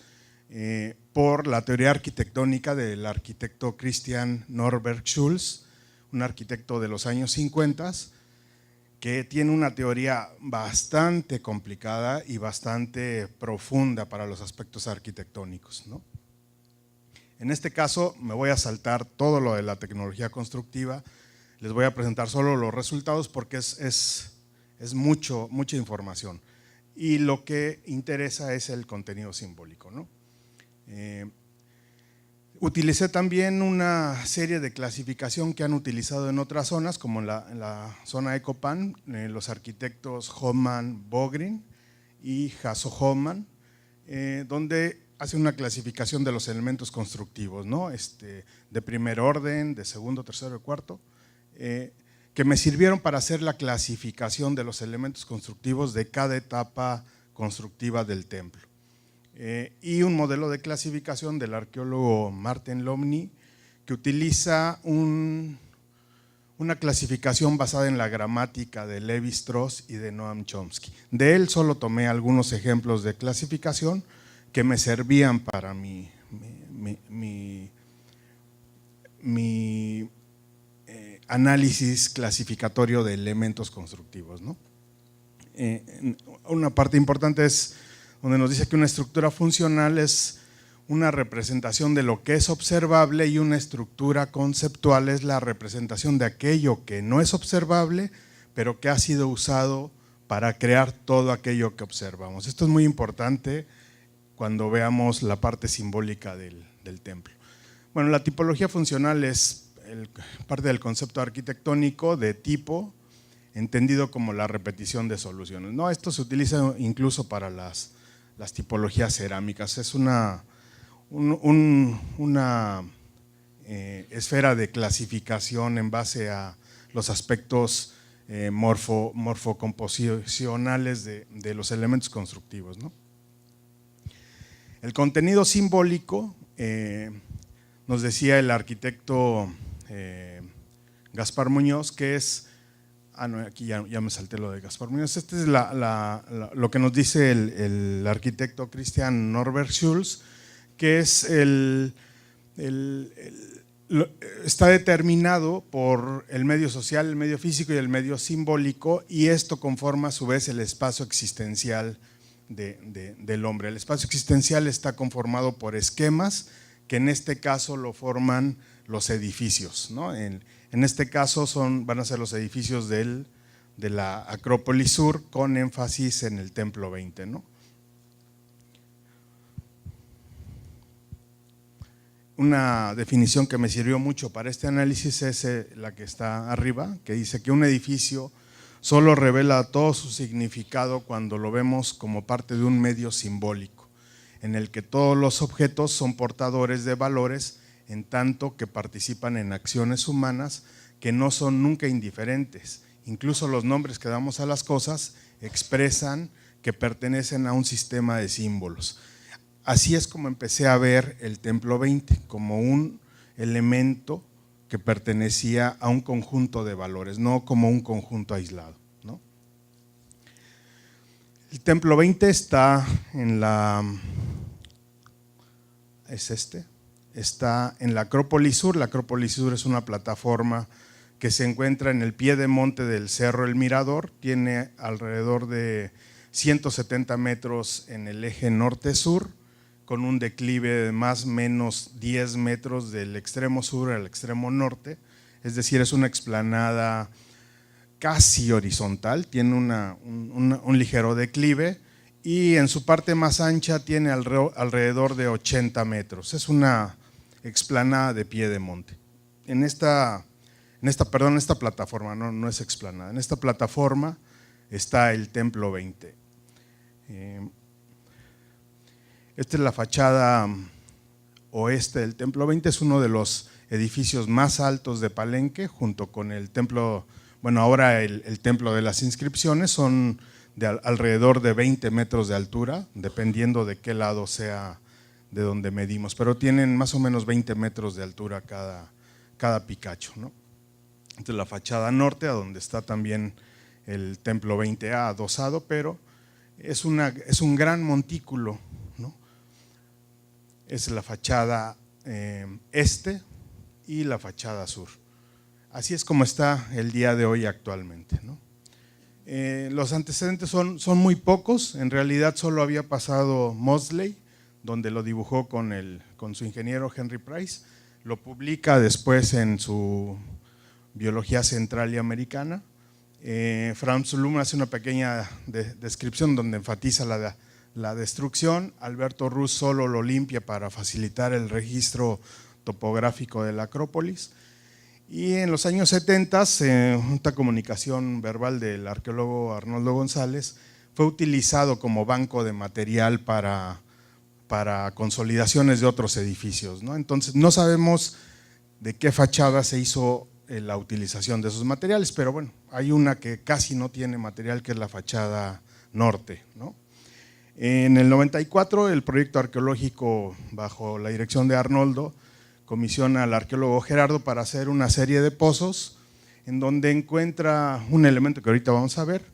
por la teoría arquitectónica del arquitecto Christian Norberg Schulz, un arquitecto de los años 50, que tiene una teoría bastante complicada y bastante profunda para los aspectos arquitectónicos, ¿no? En este caso me voy a saltar todo lo de la tecnología constructiva, les voy a presentar solo los resultados porque es mucha información y lo que interesa es el contenido simbólico, ¿no? Utilicé también una serie de clasificación que han utilizado en otras zonas, como en la zona Ecopan, los arquitectos Homan Bogrin y Hasso Homan, donde hace una clasificación de los elementos constructivos, ¿no? De primer orden, de segundo, tercero y cuarto, que me sirvieron para hacer la clasificación de los elementos constructivos de cada etapa constructiva del templo. Y un modelo de clasificación del arqueólogo Martin Lomny, que utiliza una clasificación basada en la gramática de Lévi-Strauss y de Noam Chomsky. De él solo tomé algunos ejemplos de clasificación que me servían para mi análisis clasificatorio de elementos constructivos, ¿no? Una parte importante es donde nos dice que una estructura funcional es una representación de lo que es observable y una estructura conceptual es la representación de aquello que no es observable, pero que ha sido usado para crear todo aquello que observamos. Esto es muy importante cuando veamos la parte simbólica del templo. Bueno, la tipología funcional es parte del concepto arquitectónico de tipo, entendido como la repetición de soluciones. No, esto se utiliza incluso para las tipologías cerámicas. Es una esfera de clasificación en base a los aspectos morfocomposicionales de los elementos constructivos, ¿no? El contenido simbólico, nos decía el arquitecto Gaspar Muñoz, que es… no, aquí ya me salté lo de Gaspar Muñoz. Este es lo que nos dice el arquitecto Christian Norbert Schulz, que es está determinado por el medio social, el medio físico y el medio simbólico, y esto conforma a su vez el espacio existencial del hombre. El espacio existencial está conformado por esquemas que en este caso lo forman los edificios, ¿no? En este caso van a ser los edificios de la Acrópolis Sur, con énfasis en el Templo 20, ¿no? Una definición que me sirvió mucho para este análisis es la que está arriba, que dice que un edificio solo revela todo su significado cuando lo vemos como parte de un medio simbólico, en el que todos los objetos son portadores de valores en tanto que participan en acciones humanas que no son nunca indiferentes. Incluso los nombres que damos a las cosas expresan que pertenecen a un sistema de símbolos. Así es como empecé a ver el Templo 20, como un elemento que pertenecía a un conjunto de valores, no como un conjunto aislado, ¿no? El Templo 20 está está en la Acrópolis Sur. La Acrópolis Sur es una plataforma que se encuentra en el pie de monte del Cerro El Mirador, tiene alrededor de 170 metros en el eje norte-sur, con un declive de más o menos 10 metros del extremo sur al extremo norte, es decir, es una explanada casi horizontal, tiene un ligero declive y en su parte más ancha tiene alrededor de 80 metros. Es una explanada de pie de monte. En esta plataforma, no es explanada, en esta plataforma está el Templo 20. Esta es la fachada oeste del Templo 20, es uno de los edificios más altos de Palenque, junto con el templo, bueno, ahora el Templo de las Inscripciones, son de alrededor de 20 metros de altura, dependiendo de qué lado sea de donde medimos, pero tienen más o menos 20 metros de altura cada picacho, ¿no? Esta es la fachada norte, a donde está también el Templo 20A adosado, pero es un gran montículo, ¿no? Es la fachada este y la fachada sur. Así es como está el día de hoy actualmente, ¿no? Los antecedentes son muy pocos, en realidad solo había pasado Mosley, donde lo dibujó con su ingeniero Henry Price, lo publica después en su Biología Central y Americana. Franz Blum hace una pequeña descripción donde enfatiza la destrucción. Alberto Ruz solo lo limpia para facilitar el registro topográfico de la Acrópolis. Y en los años 70, una comunicación verbal del arqueólogo Arnoldo González fue utilizado como banco de material para consolidaciones de otros edificios, ¿no? Entonces no sabemos de qué fachada se hizo la utilización de esos materiales, pero bueno, hay una que casi no tiene material, que es la fachada norte, ¿no? En el 94 el proyecto arqueológico, bajo la dirección de Arnoldo, comisiona al arqueólogo Gerardo para hacer una serie de pozos en donde encuentra un elemento que ahorita vamos a ver,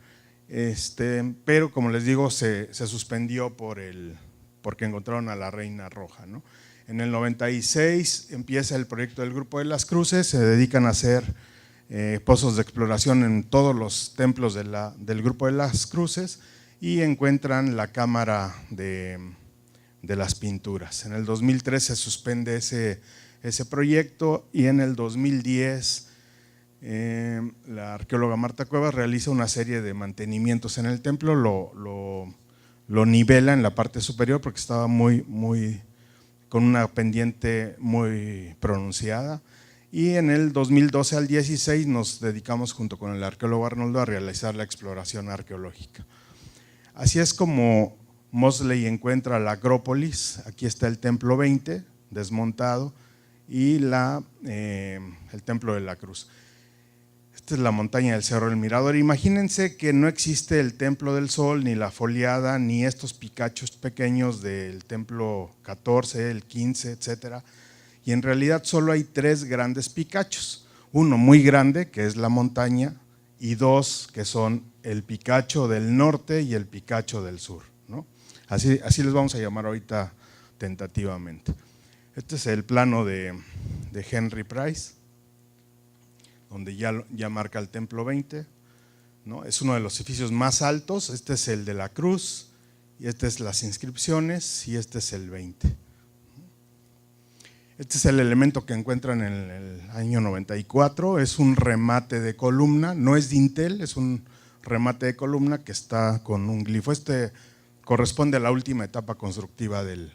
pero como les digo se suspendió porque encontraron a la Reina Roja, ¿no? En el 96 empieza el proyecto del Grupo de las Cruces, se dedican a hacer pozos de exploración en todos los templos del Grupo de las Cruces, y encuentran la cámara de las pinturas. En el 2003 se suspende ese proyecto y en el 2010 la arqueóloga Marta Cuevas realiza una serie de mantenimientos en el templo, lo nivela en la parte superior porque estaba con una pendiente muy pronunciada, y en el 2012 al 16 nos dedicamos junto con el arqueólogo Arnoldo a realizar la exploración arqueológica. Así es como Mosley encuentra la Acrópolis. Aquí está el templo 20 desmontado y el templo de la Cruz. Esta es la montaña del Cerro del Mirador. Imagínense que no existe el Templo del Sol, ni la foliada, ni estos picachos pequeños del templo 14, el 15, etcétera. Y en realidad solo hay 3 grandes picachos. Uno muy grande, que es la montaña, y 2 que son el picacho del norte y el picacho del sur, ¿no? Así les vamos a llamar ahorita tentativamente. Este es el plano de Henry Price, donde ya marca el templo 20, ¿no? Es uno de los edificios más altos. Este es el de la Cruz, y este es las inscripciones, y este es el 20. Este es el elemento que encuentran en el año 94, es un remate de columna, no es dintel, es un remate de columna que está con un glifo. Este corresponde a la última etapa constructiva del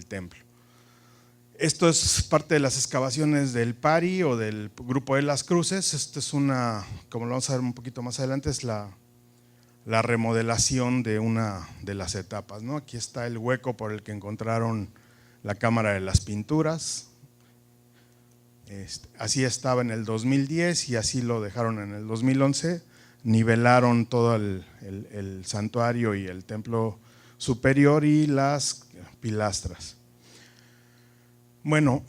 templo. Esto es parte de las excavaciones del PARI o del Grupo de las Cruces. Esto es como lo vamos a ver un poquito más adelante, es la remodelación de una de las etapas, ¿no? Aquí está el hueco por el que encontraron la cámara de las pinturas. Así estaba en el 2010 y así lo dejaron en el 2011. Nivelaron todo el santuario y el templo superior y las pilastras. Bueno,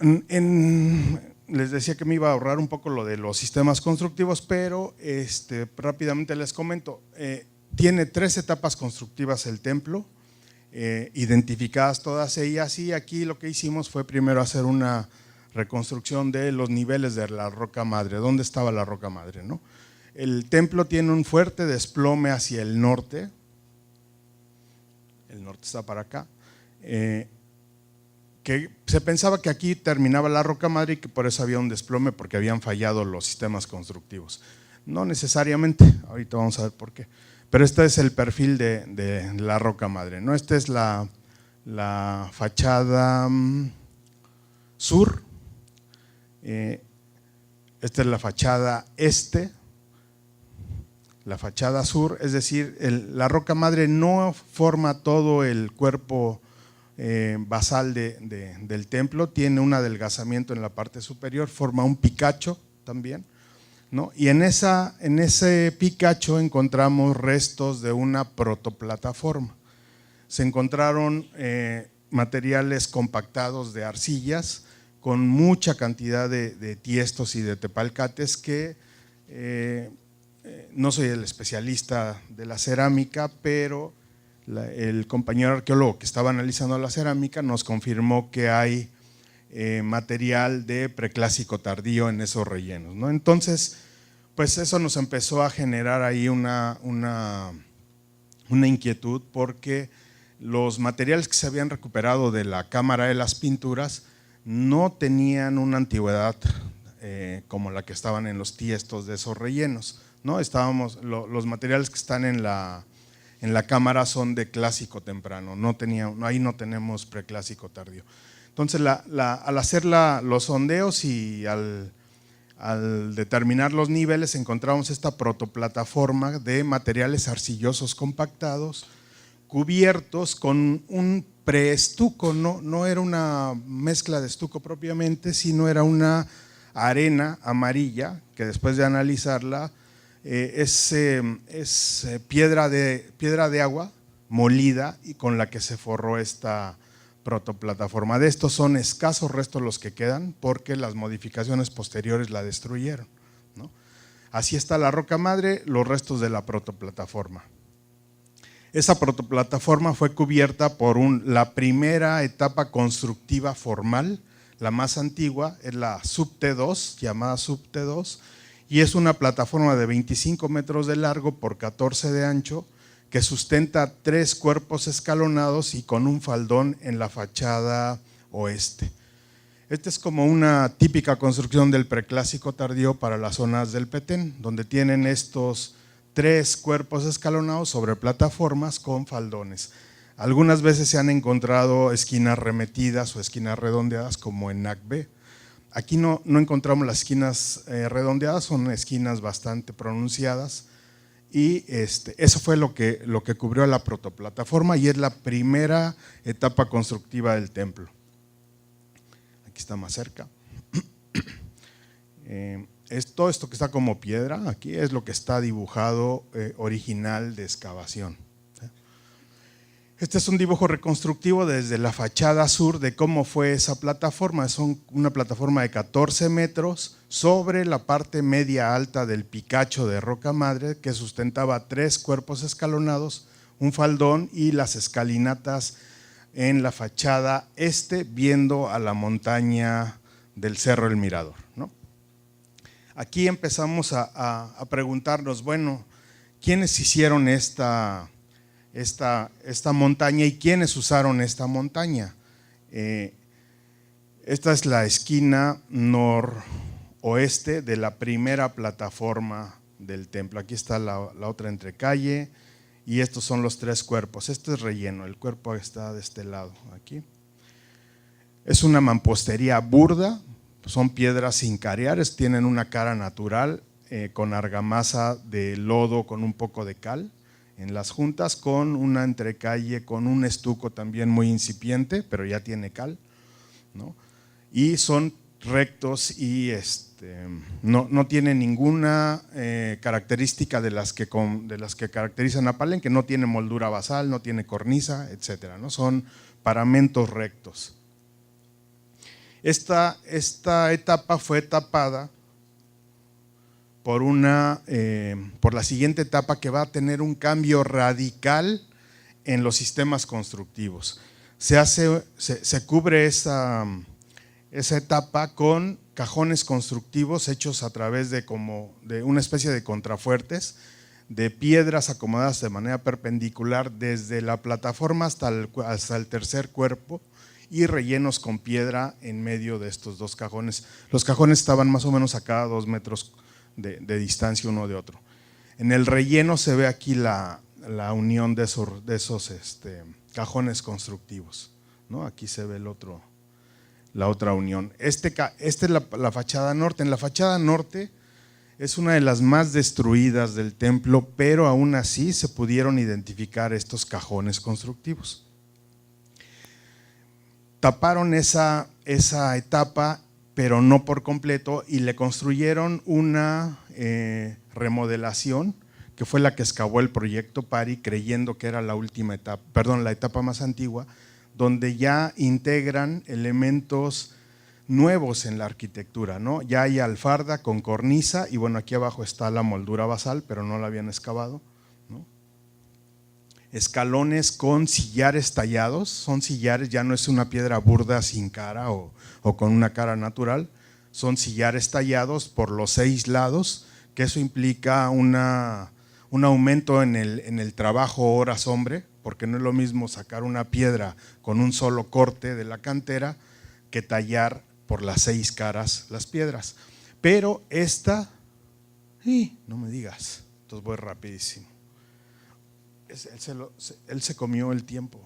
les decía que me iba a ahorrar un poco lo de los sistemas constructivos, pero rápidamente les comento. Tiene 3 etapas constructivas el templo, identificadas todas ellas, y aquí lo que hicimos fue primero hacer una reconstrucción de los niveles de la roca madre. ¿Dónde estaba la roca madre, no? El templo tiene un fuerte desplome hacia el norte está para acá, que se pensaba que aquí terminaba la roca madre y que por eso había un desplome, porque habían fallado los sistemas constructivos. No necesariamente, ahorita vamos a ver por qué. Pero este es el perfil de la roca madre, ¿no? Esta es la fachada sur, esta es la fachada este, la fachada sur, es decir, la roca madre no forma todo el cuerpo basal del templo, tiene un adelgazamiento en la parte superior, forma un picacho también, ¿no? Y en ese picacho encontramos restos de una protoplataforma. Se encontraron materiales compactados de arcillas con mucha cantidad de tiestos y de tepalcates que no soy el especialista de la cerámica, pero el compañero arqueólogo que estaba analizando la cerámica nos confirmó que hay material de preclásico tardío en esos rellenos, ¿no? Entonces, pues eso nos empezó a generar ahí una inquietud, porque los materiales que se habían recuperado de la cámara de las pinturas no tenían una antigüedad como la que estaban en los tiestos de esos rellenos, ¿no? Los materiales que están en la cámara son de clásico temprano, ahí no tenemos preclásico tardío. Entonces, al hacer los sondeos y al determinar los niveles, encontramos esta protoplataforma de materiales arcillosos compactados, cubiertos con un preestuco. No era una mezcla de estuco propiamente, sino era una arena amarilla que después de analizarla es piedra de agua molida y con la que se forró esta protoplataforma. De estos son escasos restos los que quedan, porque las modificaciones posteriores la destruyeron, ¿no? Así está la roca madre, los restos de la protoplataforma. Esa protoplataforma fue cubierta por la primera etapa constructiva formal, la más antigua, es la Sub-T2, llamada Sub-T2, y es una plataforma de 25 metros de largo por 14 de ancho, que sustenta 3 cuerpos escalonados y con un faldón en la fachada oeste. Esta es como una típica construcción del preclásico tardío para las zonas del Petén, donde tienen estos 3 cuerpos escalonados sobre plataformas con faldones. Algunas veces se han encontrado esquinas remetidas o esquinas redondeadas, como en Nacbe. Aquí no encontramos las esquinas redondeadas, son esquinas bastante pronunciadas, y eso fue lo que cubrió la protoplataforma y es la primera etapa constructiva del templo. Aquí está más cerca. Todo esto que está como piedra, aquí es lo que está dibujado original de excavación. Este es un dibujo reconstructivo desde la fachada sur de cómo fue esa plataforma. Es una plataforma de 14 metros sobre la parte media alta del picacho de roca madre que sustentaba 3 cuerpos escalonados, un faldón y las escalinatas en la fachada este viendo a la montaña del Cerro El Mirador, ¿no? Aquí empezamos a preguntarnos, bueno, ¿quiénes hicieron esta montaña y quiénes usaron esta montaña? Esta es la esquina noroeste de la primera plataforma del templo. Aquí está la otra entrecalle y estos son los 3 cuerpos. Este es relleno, el cuerpo está de este lado, aquí. Es una mampostería burda, son piedras sin carear, tienen una cara natural con argamasa de lodo con un poco de cal en las juntas, con una entrecalle con un estuco también muy incipiente, pero ya tiene cal, ¿no? Y son rectos y no tiene ninguna característica de las que caracterizan a Palenque, no tiene moldura basal, no tiene cornisa, etcétera, ¿no? Son paramentos rectos. Esta etapa fue tapada por la siguiente etapa que va a tener un cambio radical en los sistemas constructivos. Se cubre esa etapa con cajones constructivos hechos a través de una especie de contrafuertes, de piedras acomodadas de manera perpendicular desde la plataforma hasta el tercer cuerpo y rellenos con piedra en medio de estos 2 cajones. Los cajones estaban más o menos a cada 2 metros de distancia uno de otro. En el relleno se ve aquí la unión de esos cajones constructivos, ¿no? Aquí se ve la otra unión. Esta es la fachada norte. En la fachada norte es una de las más destruidas del templo, pero aún así se pudieron identificar estos cajones constructivos. Taparon esa etapa, pero no por completo, y le construyeron una remodelación que fue la que excavó el proyecto Pari, creyendo que era la etapa más antigua, donde ya integran elementos nuevos en la arquitectura, ¿no? Ya hay alfarda con cornisa y bueno, aquí abajo está la moldura basal, pero no la habían excavado, ¿no? Escalones con sillares tallados, son sillares, ya no es una piedra burda sin cara o con una cara natural, son sillares tallados por los 6 lados, que eso implica un aumento en el trabajo horas hombre, porque no es lo mismo sacar una piedra con un solo corte de la cantera que tallar por las 6 caras las piedras. Pero no me digas, entonces voy rapidísimo. Él se comió el tiempo.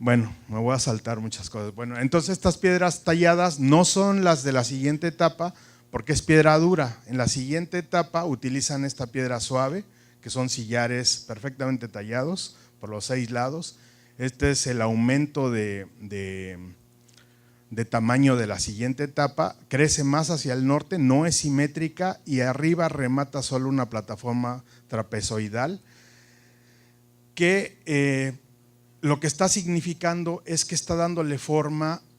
Bueno, me voy a saltar muchas cosas. Bueno, entonces estas piedras talladas no son las de la siguiente etapa, porque es piedra dura. En la siguiente etapa utilizan esta piedra suave, que son sillares perfectamente tallados por los 6 lados. Este es el aumento de tamaño de la siguiente etapa. Crece más hacia el norte, no es simétrica y arriba remata solo una plataforma trapezoidal que lo que está significando es que está dándole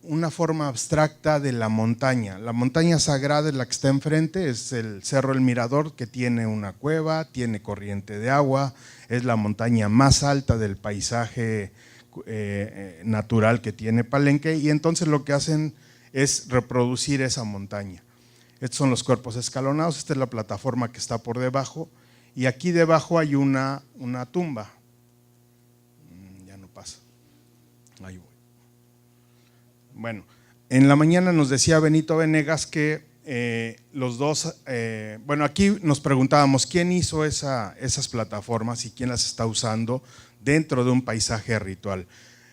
una forma abstracta de la montaña. La montaña sagrada es la que está enfrente, es el Cerro El Mirador, que tiene una cueva, tiene corriente de agua, es la montaña más alta del paisaje natural que tiene Palenque, y entonces lo que hacen es reproducir esa montaña. Estos son los cuerpos escalonados, esta es la plataforma que está por debajo y aquí debajo hay una tumba. Ya no pasa. Ahí voy. Bueno, en la mañana nos decía Benito Venegas que los dos, bueno, aquí nos preguntábamos quién hizo esas plataformas y quién las está usando dentro de un paisaje ritual.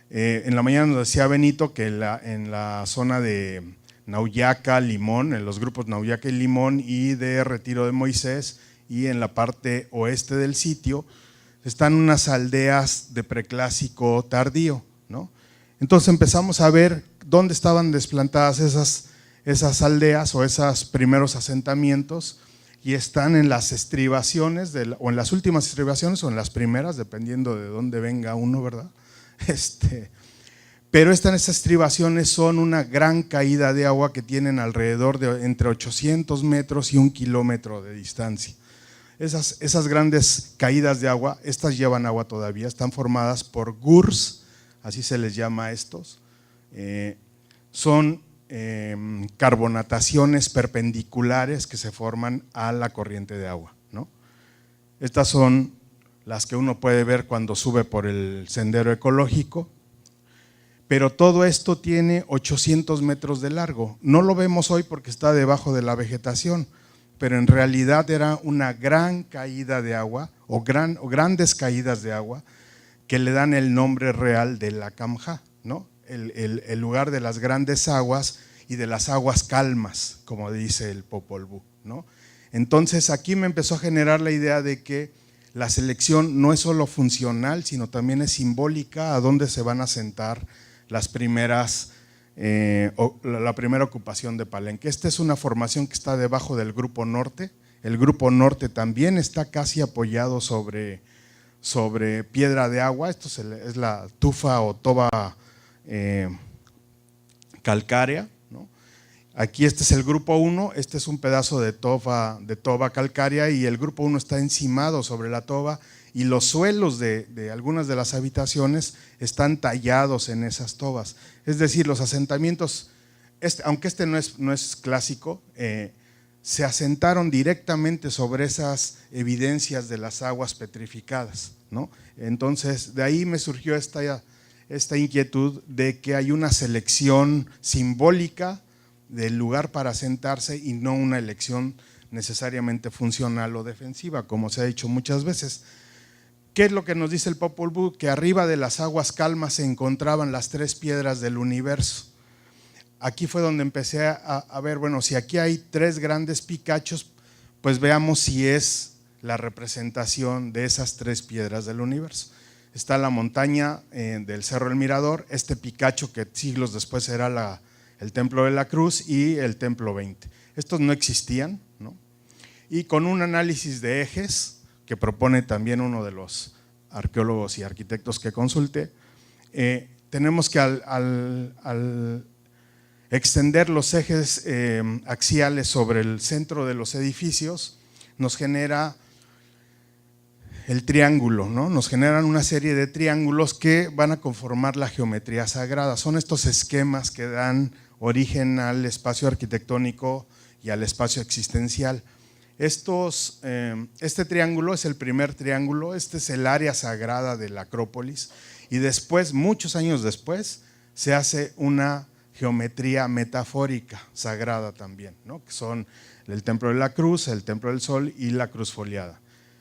En la mañana nos decía Benito que en la zona de Nauyaca, Limón, en los grupos Nauyaca y Limón y de Retiro de Moisés y en la parte oeste del sitio están unas aldeas de preclásico tardío, ¿no? Entonces empezamos a ver dónde estaban desplantadas esas aldeas o esos primeros asentamientos, y están en las estribaciones, o en las últimas estribaciones o en las primeras, dependiendo de dónde venga uno, ¿verdad? Pero estas estribaciones son una gran caída de agua que tienen alrededor de entre 800 metros y 1 kilómetro de distancia. Esas grandes caídas de agua, estas llevan agua todavía, están formadas por gurs, así se les llama a estos. Son carbonataciones perpendiculares que se forman a la corriente de agua, ¿no? Estas son las que uno puede ver cuando sube por el sendero ecológico, pero todo esto tiene 800 metros de largo. No lo vemos hoy porque está debajo de la vegetación, pero en realidad era una gran caída de agua o grandes caídas de agua que le dan el nombre real de la Camjá, ¿no? El lugar de las grandes aguas y de las aguas calmas, como dice el Popol Vuh, ¿no? Entonces aquí me empezó a generar la idea de que la selección no es solo funcional, sino también es simbólica a dónde se van a sentar la primera ocupación de Palenque. Esta es una formación que está debajo del Grupo Norte. El Grupo Norte también está casi apoyado sobre piedra de agua. Esto es la tufa o toba calcárea, ¿no? Aquí este es el grupo 1, este es un pedazo de toba calcárea, y el grupo 1 está encimado sobre la toba, y los suelos de algunas de las habitaciones están tallados en esas tobas. Es decir, los asentamientos, aunque no es clásico, se asentaron directamente sobre esas evidencias de las aguas petrificadas, ¿no? Entonces, de ahí me surgió esta inquietud de que hay una selección simbólica del lugar para sentarse y no una elección necesariamente funcional o defensiva, como se ha dicho muchas veces. ¿Qué es lo que nos dice el Popol Vuh? Que arriba de las aguas calmas se encontraban las 3 piedras del universo. Aquí fue donde empecé a ver, bueno, si aquí hay 3 grandes picachos, pues veamos si es la representación de esas 3 piedras del universo. Está la montaña del Cerro El Mirador, este picacho que siglos después será el Templo de la Cruz y el Templo 20. Estos no existían, ¿no? Y con un análisis de ejes que propone también uno de los arqueólogos y arquitectos que consulté, tenemos que al extender los ejes axiales sobre el centro de los edificios, nos genera el triángulo, ¿no? Nos generan una serie de triángulos que van a conformar la geometría sagrada. Son estos esquemas que dan origen al espacio arquitectónico y al espacio existencial. Este triángulo es el primer triángulo, este es el área sagrada de la Acrópolis, y después, muchos años después, se hace una geometría metafórica sagrada también, ¿no? Que son el Templo de la Cruz, el Templo del Sol y la Cruz Foliada.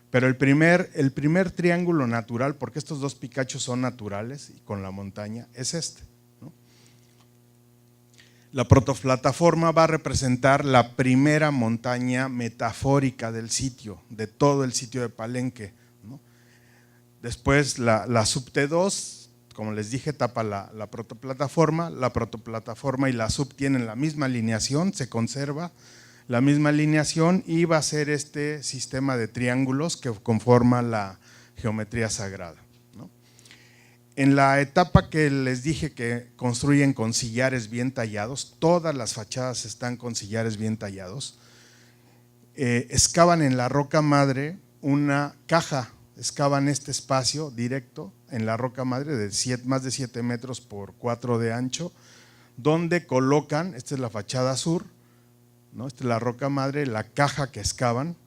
Pero el primer triángulo natural, porque estos 2 picachos son naturales y con la montaña, es este, ¿no? La protoplataforma va a representar la primera montaña metafórica del sitio, de todo el sitio de Palenque, ¿no? Después la subT2, como les dije, tapa la protoplataforma. La protoplataforma y la sub tienen la misma alineación, se conserva la misma alineación, y va a ser este sistema de triángulos que conforma la geometría sagrada, ¿no? En la etapa que les dije que construyen con sillares bien tallados, todas las fachadas están con sillares bien tallados, excavan en la roca madre una caja, excavan este espacio directo en la roca madre de más de 7 metros por 4 de ancho, donde colocan, esta es la fachada sur, ¿no? Esta es la roca madre, la caja que excavan,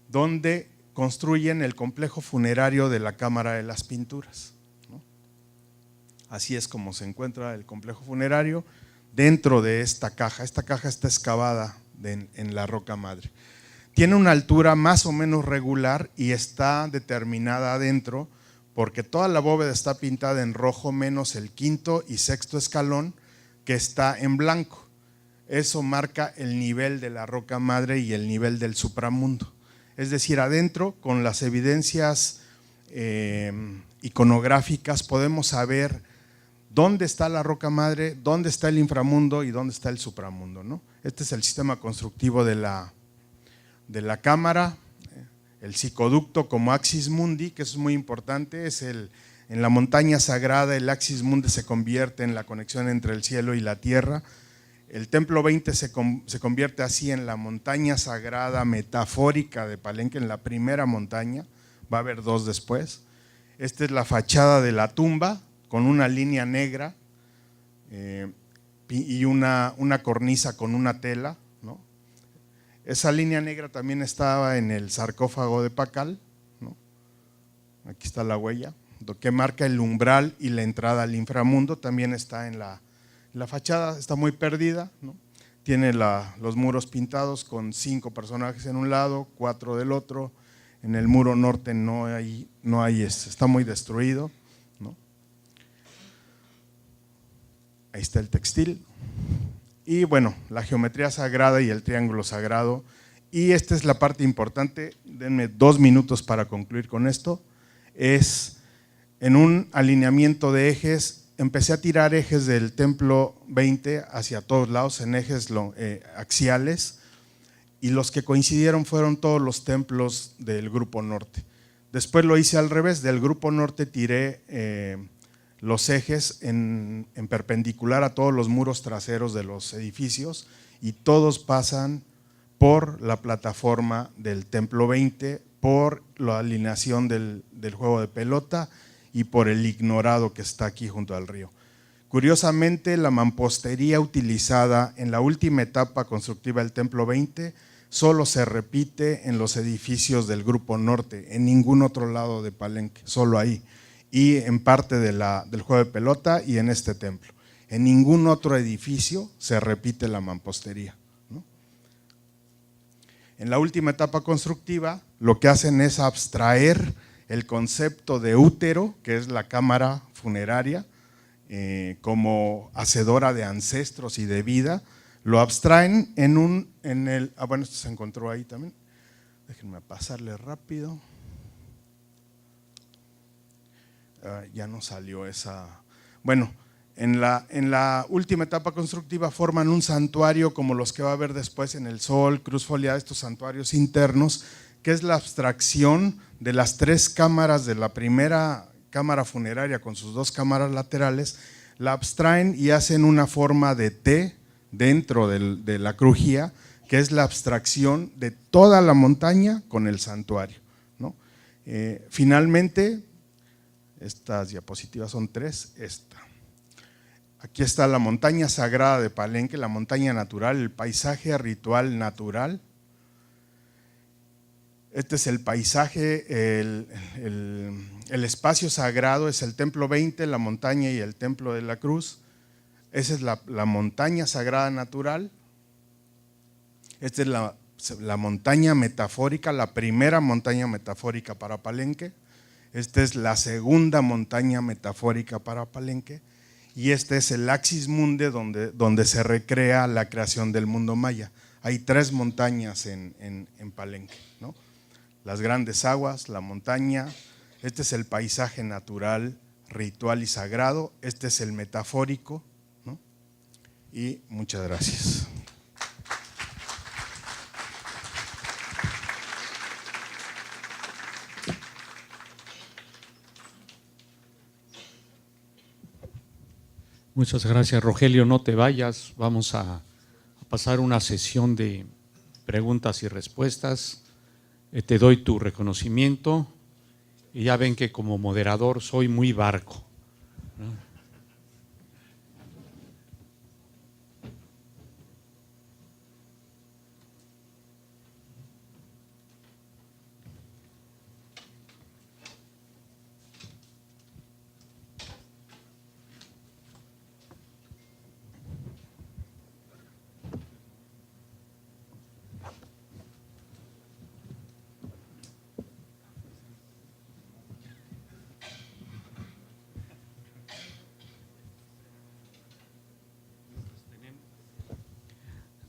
donde construyen el complejo funerario de la Cámara de las Pinturas, ¿no? Así es como se encuentra el complejo funerario dentro de esta caja. Esta caja está excavada en la roca madre. Tiene una altura más o menos regular y está determinada adentro porque toda la bóveda está pintada en rojo menos el quinto y sexto escalón que está en blanco. Eso marca el nivel de la roca madre y el nivel del supramundo. Es decir, adentro, con las evidencias iconográficas, podemos saber dónde está la roca madre, dónde está el inframundo y dónde está el supramundo, ¿no? Este es el sistema constructivo de la cámara, el psicoducto como axis mundi, que eso es muy importante, en la montaña sagrada el axis mundi se convierte en la conexión entre el cielo y la tierra. El templo 20 se convierte así en la montaña sagrada metafórica de Palenque, en la primera montaña, va a haber dos después. Esta es la fachada de la tumba con una línea negra y una cornisa con una tela, ¿no? Esa línea negra también estaba en el sarcófago de Pacal, ¿no? Aquí está la huella, lo que marca el umbral y la entrada al inframundo, también está en la fachada, está muy perdida, ¿no? Tiene los muros pintados con 5 personajes en un lado, 4 del otro. En el muro norte no hay está muy destruido, ¿no? Ahí está el textil. Y bueno, la geometría sagrada y el triángulo sagrado. Y esta es la parte importante, denme 2 minutos para concluir con esto. Es en un alineamiento de ejes. Empecé a tirar ejes del templo 20 hacia todos lados, en ejes axiales, y los que coincidieron fueron todos los templos del Grupo Norte. Después lo hice al revés, del Grupo Norte tiré los ejes en perpendicular a todos los muros traseros de los edificios y todos pasan por la plataforma del templo 20, por la alineación del juego de pelota y por el ignorado que está aquí junto al río. Curiosamente, la mampostería utilizada en la última etapa constructiva del templo 20 solo se repite en los edificios del Grupo Norte, en ningún otro lado de Palenque, solo ahí, y en parte del juego de pelota y en este templo. En ningún otro edificio se repite la mampostería, ¿no? En la última etapa constructiva, lo que hacen es abstraer el concepto de útero, que es la cámara funeraria, como hacedora de ancestros y de vida, lo abstraen bueno, esto se encontró ahí también, déjenme pasarle rápido, ya no salió esa, bueno, en la última etapa constructiva forman un santuario como los que va a haber después en el Sol, Cruz Foliada, estos santuarios internos, que es la abstracción de las 3 cámaras de la primera cámara funeraria con sus 2 cámaras laterales, la abstraen y hacen una forma de T dentro de la crujía, que es la abstracción de toda la montaña con el santuario, ¿no? Finalmente, estas diapositivas son 3, esta. Aquí está la montaña sagrada de Palenque, la montaña natural, el paisaje ritual natural. Este es el paisaje, el espacio sagrado es el templo 20, la montaña y el templo de la cruz. Esa es la montaña sagrada natural. Esta es la montaña metafórica, la primera montaña metafórica para Palenque. Esta es la segunda montaña metafórica para Palenque. Y este es el axis mundi donde se recrea la creación del mundo maya. Hay 3 montañas en Palenque, ¿no? Las grandes aguas, la montaña, este es el paisaje natural, ritual y sagrado, este es el metafórico, ¿no? Y muchas gracias. Muchas gracias, Rogelio. No te vayas, vamos a pasar una sesión de preguntas y respuestas. Te doy tu reconocimiento y ya ven que como moderador soy muy barco, ¿no?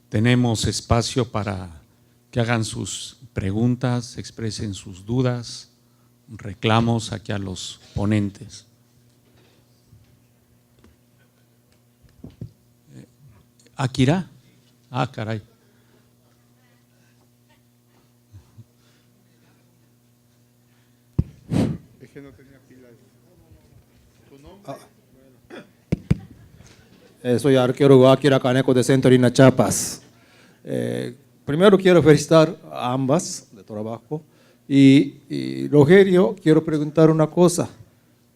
Tenemos espacio para que hagan sus preguntas, expresen sus dudas, reclamos aquí a los ponentes. ¿Akira? Ah, caray. Es que no tenía pilas. ¿Tu nombre? Soy arqueólogo Akira Kaneko de Centorina, Chiapas. Primero quiero felicitar a ambas de trabajo y Rogelio, quiero preguntar una cosa,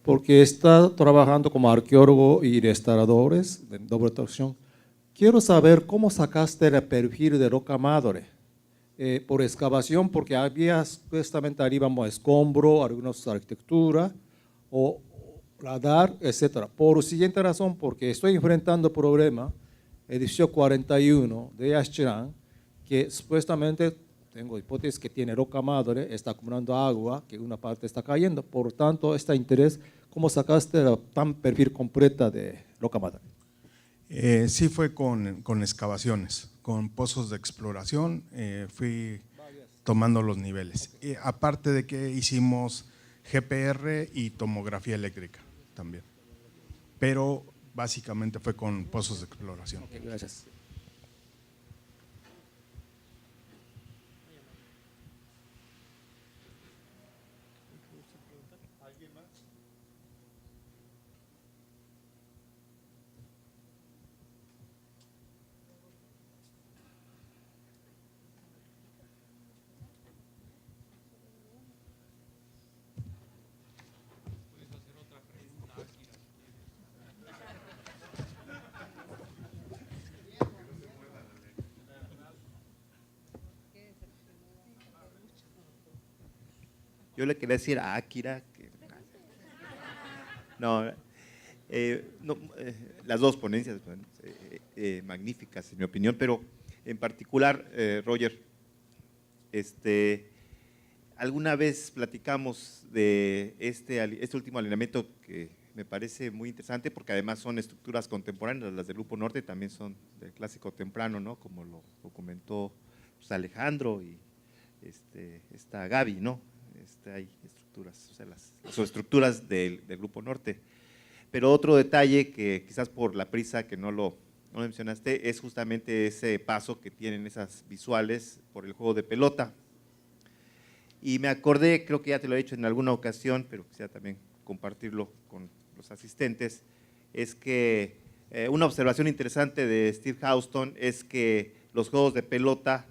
porque está trabajando como arqueólogo y restauradores de doble tracción. Quiero saber cómo sacaste el perfil de roca madre. Por excavación, porque había supuestamente arriba escombro, algunas arquitectura o radar, etcétera. Por siguiente razón, porque estoy enfrentando problema, edificio 41 de Yaxchilán, que supuestamente tengo hipótesis que tiene roca madre, está acumulando agua, que una parte está cayendo. Por tanto, este interés, ¿cómo sacaste la tan perfil completa de roca madre? Sí fue con excavaciones, con pozos de exploración, fui tomando los niveles. Y aparte de que hicimos GPR y tomografía eléctrica también, pero básicamente fue con pozos de exploración. Okay, gracias. Yo le quería decir a Akira que las dos ponencias magníficas en mi opinión, pero en particular, Roger, alguna vez platicamos de este último alineamiento que me parece muy interesante porque además son estructuras contemporáneas, las del Grupo Norte también son del clásico temprano, ¿no? Como lo comentó pues, Alejandro y está Gaby, ¿no? Hay estructuras, o sea, las estructuras del Grupo Norte. Pero otro detalle que quizás por la prisa que no lo mencionaste es justamente ese paso que tienen esas visuales por el juego de pelota. Y me acordé, creo que ya te lo he dicho en alguna ocasión, pero quisiera también compartirlo con los asistentes, es que una observación interesante de Steve Houston es que los juegos de pelota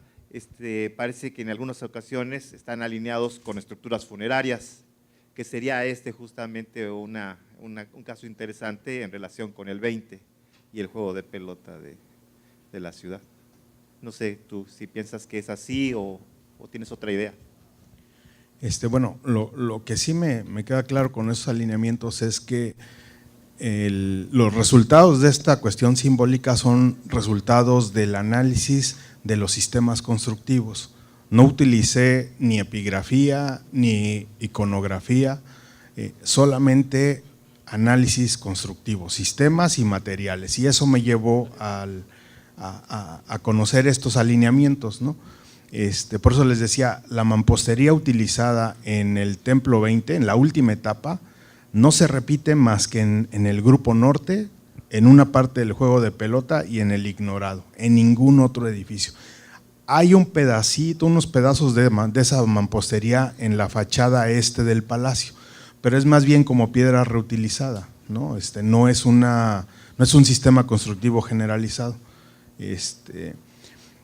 parece que en algunas ocasiones están alineados con estructuras funerarias, que sería justamente un caso interesante en relación con el 20 y el juego de pelota de la ciudad. No sé, tú si piensas que es así o tienes otra idea. Bueno, lo que sí me queda claro con esos alineamientos es que los resultados de esta cuestión simbólica son resultados del análisis de los sistemas constructivos. No utilicé ni epigrafía ni iconografía, solamente análisis constructivo, sistemas y materiales, y eso me llevó a conocer estos alineamientos, ¿no? Por eso les decía, la mampostería utilizada en el Templo 20, en la última etapa, no se repite más que en el Grupo Norte, en una parte del juego de pelota y en el ignorado, en ningún otro edificio. Hay un pedacito, unos pedazos de esa mampostería en la fachada este del palacio, pero es más bien como piedra reutilizada, ¿no? No es un sistema constructivo generalizado.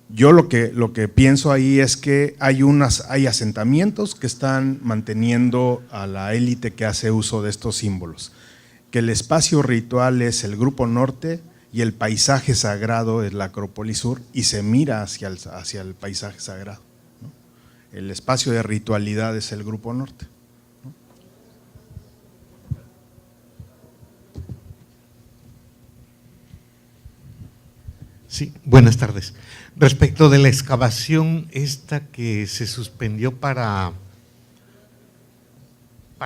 Yo lo que pienso ahí es que hay asentamientos que están manteniendo a la élite que hace uso de estos símbolos, que el espacio ritual es el Grupo Norte y el paisaje sagrado es la Acrópolis Sur y se mira hacia el paisaje sagrado, ¿no? El espacio de ritualidad es el Grupo Norte, ¿no? Sí, buenas tardes. Respecto de la excavación esta que se suspendió para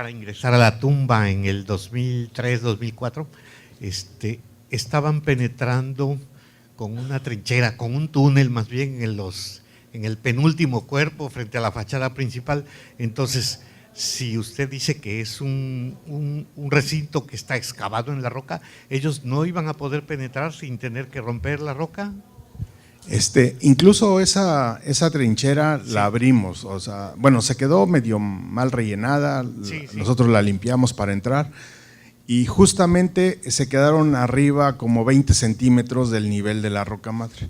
ingresar a la tumba en el 2003-2004, estaban penetrando con una trinchera, con un túnel más bien en el penúltimo cuerpo frente a la fachada principal. Entonces, si usted dice que es un recinto que está excavado en la roca, ¿ellos no iban a poder penetrar sin tener que romper la roca? Incluso esa trinchera la abrimos, o sea, bueno, se quedó medio mal rellenada, Sí. nosotros la limpiamos para entrar y justamente se quedaron arriba como 20 centímetros del nivel de la roca madre.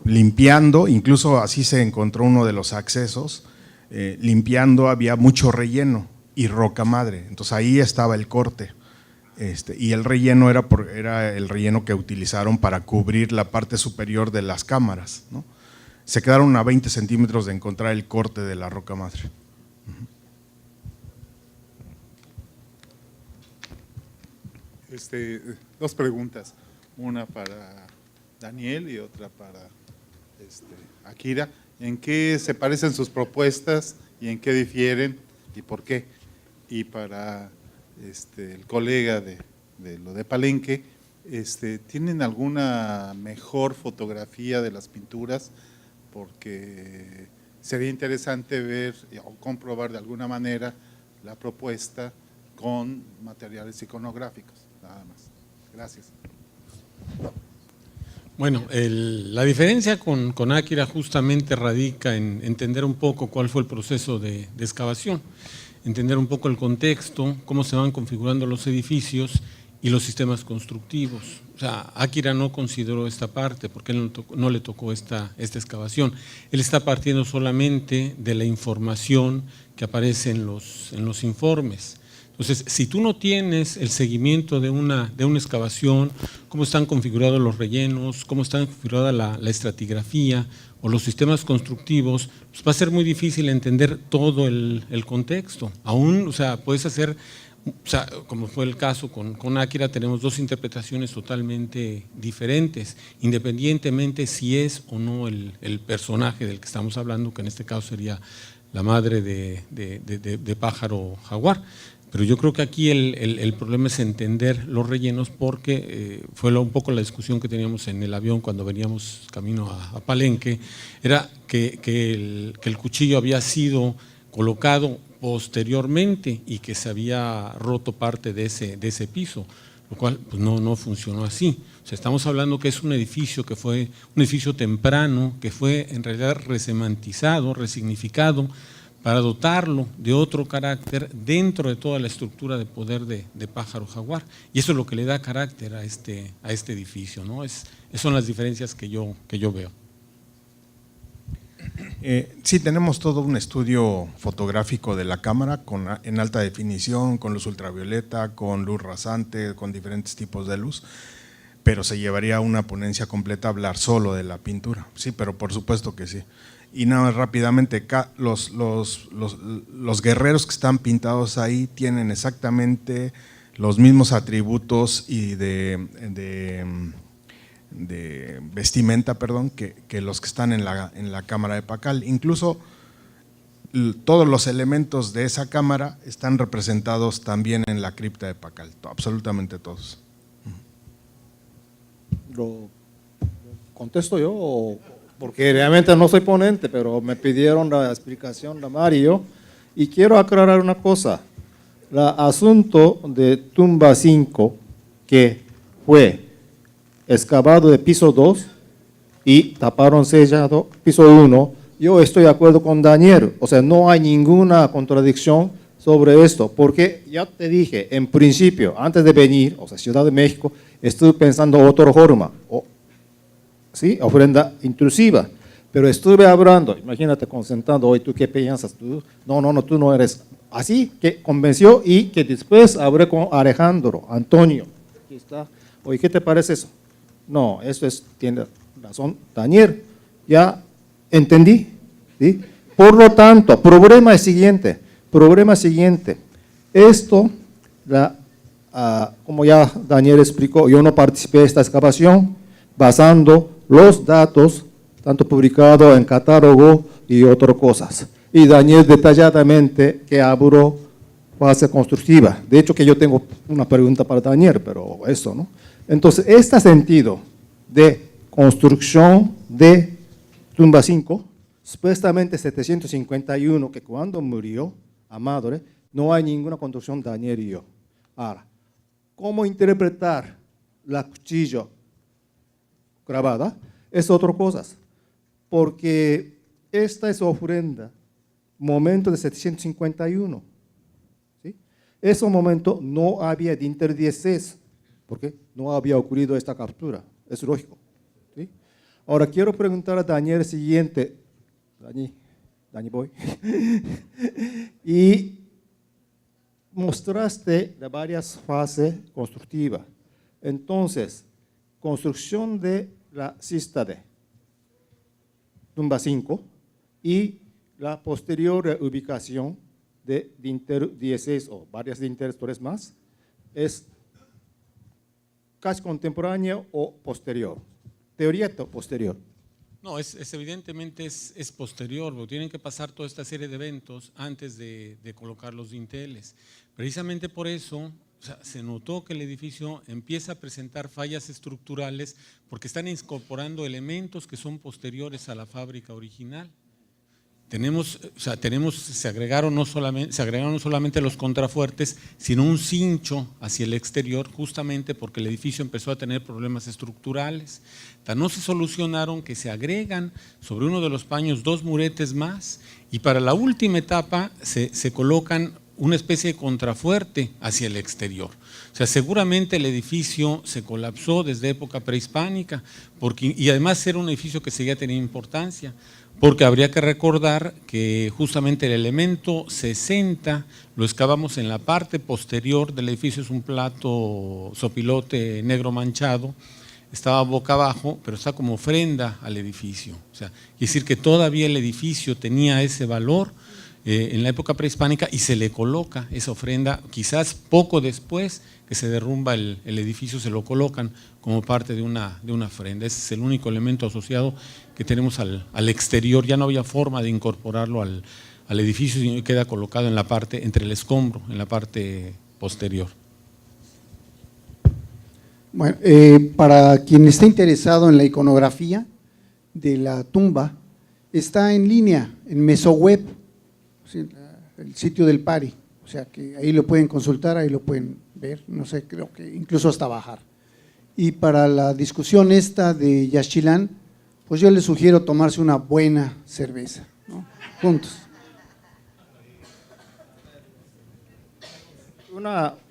Limpiando, incluso así se encontró uno de los accesos, limpiando había mucho relleno y roca madre, entonces ahí estaba el corte. Y el relleno era el relleno que utilizaron para cubrir la parte superior de las cámaras, ¿no? Se quedaron a 20 centímetros de encontrar el corte de la roca madre. Dos preguntas, una para Daniel y otra para Akira. ¿En qué se parecen sus propuestas y en qué difieren y por qué? Y para el colega de lo de Palenque, ¿tienen alguna mejor fotografía de las pinturas? Porque sería interesante ver o comprobar de alguna manera la propuesta con materiales iconográficos, nada más. Gracias. Bueno, la diferencia con Akira justamente radica en entender un poco cuál fue el proceso de excavación, entender un poco el contexto, cómo se van configurando los edificios y los sistemas constructivos. O sea, Akira no consideró esta parte porque él no le tocó esta excavación. Él está partiendo solamente de la información que aparece en los informes. Entonces, si tú no tienes el seguimiento de una excavación, cómo están configurados los rellenos, cómo está configurada la estratigrafía o los sistemas constructivos, pues va a ser muy difícil entender todo el contexto. Aún, o sea, puedes hacer, o sea, como fue el caso con Akira, tenemos dos interpretaciones totalmente diferentes, independientemente si es o no el personaje del que estamos hablando, que en este caso sería la madre de pájaro jaguar. Pero yo creo que aquí el problema es entender los rellenos porque fue un poco la discusión que teníamos en el avión cuando veníamos camino a Palenque, era que el cuchillo había sido colocado posteriormente y que se había roto parte de ese piso, lo cual pues no funcionó así. O sea, estamos hablando que es un edificio que fue un edificio temprano, que fue en realidad resemantizado, resignificado, para dotarlo de otro carácter dentro de toda la estructura de poder de pájaro jaguar. Y eso es lo que le da carácter a este edificio, ¿no? Esas son las diferencias que yo veo. Sí, tenemos todo un estudio fotográfico de la cámara en alta definición, con luz ultravioleta, con luz rasante, con diferentes tipos de luz, pero se llevaría una ponencia completa a hablar solo de la pintura. Sí, pero por supuesto que sí. Y nada más rápidamente, los guerreros que están pintados ahí tienen exactamente los mismos atributos y de vestimenta, perdón, que los que están en la cámara de Pacal. Incluso todos los elementos de esa cámara están representados también en la cripta de Pacal, absolutamente todos. ¿Lo contesto yo? Porque realmente no soy ponente, pero me pidieron la explicación de Mario y quiero aclarar una cosa. El asunto de tumba 5, que fue excavado de piso 2 y taparon sellado piso 1, yo estoy de acuerdo con Daniel, o sea, no hay ninguna contradicción sobre esto, porque ya te dije, en principio, antes de venir, o sea, Ciudad de México, estuve pensando otra forma, ¿sí? Ofrenda intrusiva, pero estuve hablando, imagínate concentrando hoy, ¿tú qué piensas? ¿Tú? No, tú no eres. Así que convenció y que después hablé con Alejandro, Antonio, aquí está. Oye, ¿qué te parece eso? No, eso tiene razón Daniel, ya entendí, ¿sí? Por lo tanto, problema es siguiente, esto, como ya Daniel explicó, yo no participé de esta excavación, basando los datos, tanto publicados en catálogo y otras cosas. Y Daniel detalladamente que habló fase constructiva. De hecho, que yo tengo una pregunta para Daniel, pero eso, ¿no? Entonces, este sentido, de construcción de tumba 5, supuestamente 751, que cuando murió Amadore, no hay ninguna construcción de Daniel y yo. Ahora, ¿cómo interpretar la cuchilla grabada? Es otra cosa, porque esta es ofrenda, momento de 751. ¿Sí? Ese momento no había dinter 16, porque no había ocurrido esta captura, es lógico. ¿Sí? Ahora quiero preguntar a Daniel el siguiente, Dani Boy, y mostraste de varias fases constructivas. Entonces, construcción de la cista tumba 5 y la posterior ubicación de dinter 16 o varias dinteres más, ¿es casi contemporánea o posterior? Teoría posterior. No, evidentemente es posterior, porque tienen que pasar toda esta serie de eventos antes de colocar los dinteles. Precisamente por eso, o sea, se notó que el edificio empieza a presentar fallas estructurales porque están incorporando elementos que son posteriores a la fábrica original. Se agregaron no solamente los contrafuertes, sino un cincho hacia el exterior, justamente porque el edificio empezó a tener problemas estructurales. No se solucionaron que se agregan sobre uno de los paños 2 muretes más y para la última etapa se colocan una especie de contrafuerte hacia el exterior. O sea, seguramente el edificio se colapsó desde época prehispánica y además era un edificio que seguía teniendo importancia. Porque habría que recordar que justamente el elemento 60 lo excavamos en la parte posterior del edificio, es un plato sopilote negro manchado, estaba boca abajo, pero está como ofrenda al edificio. O sea, quiere decir que todavía el edificio tenía ese valor en la época prehispánica y se le coloca esa ofrenda, quizás poco después que se derrumba el edificio, se lo colocan como parte de una ofrenda. Ese es el único elemento asociado que tenemos al exterior. Ya no había forma de incorporarlo al edificio, sino que queda colocado en la parte, entre el escombro, en la parte posterior. Bueno, para quien esté interesado en la iconografía de la tumba, está en línea, en MesoWeb, el sitio del PARI, o sea que ahí lo pueden consultar, ahí lo pueden ver, no sé, creo que incluso hasta bajar. Y para la discusión esta de Yaxchilán, pues yo les sugiero tomarse una buena cerveza, ¿no? Juntos.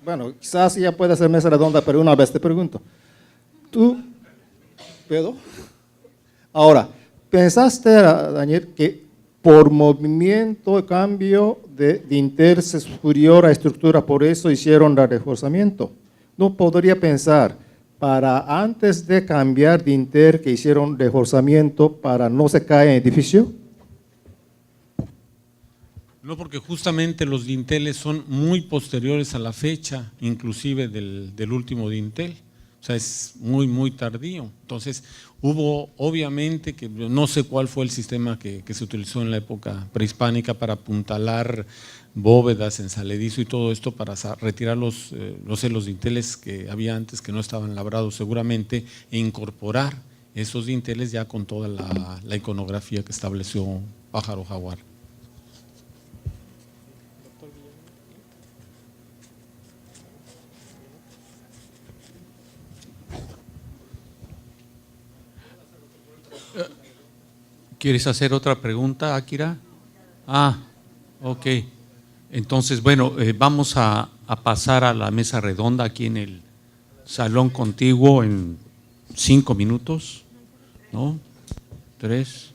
Bueno, quizás ya puede ser mesa redonda, pero una vez te pregunto. ¿Tú, Pedro? Ahora, ¿pensaste, Daniel, que por movimiento, cambio de dinter superior a estructura, por eso hicieron el reforzamiento? ¿No podría pensar, para antes de cambiar dinter, que hicieron reforzamiento para no se cae el edificio? No, porque justamente los dinteles son muy posteriores a la fecha, inclusive del último dintel. O sea, es muy tardío. Entonces, hubo obviamente que no sé cuál fue el sistema que se utilizó en la época prehispánica para apuntalar bóvedas, ensaledizo y todo esto para retirar los dinteles que había antes que no estaban labrados seguramente e incorporar esos dinteles ya con toda la iconografía que estableció Pájaro Jaguar. ¿Quieres hacer otra pregunta, Akira? Ok. Entonces, bueno, vamos a pasar a la mesa redonda aquí en el salón contiguo en 5 minutos, ¿no? 3.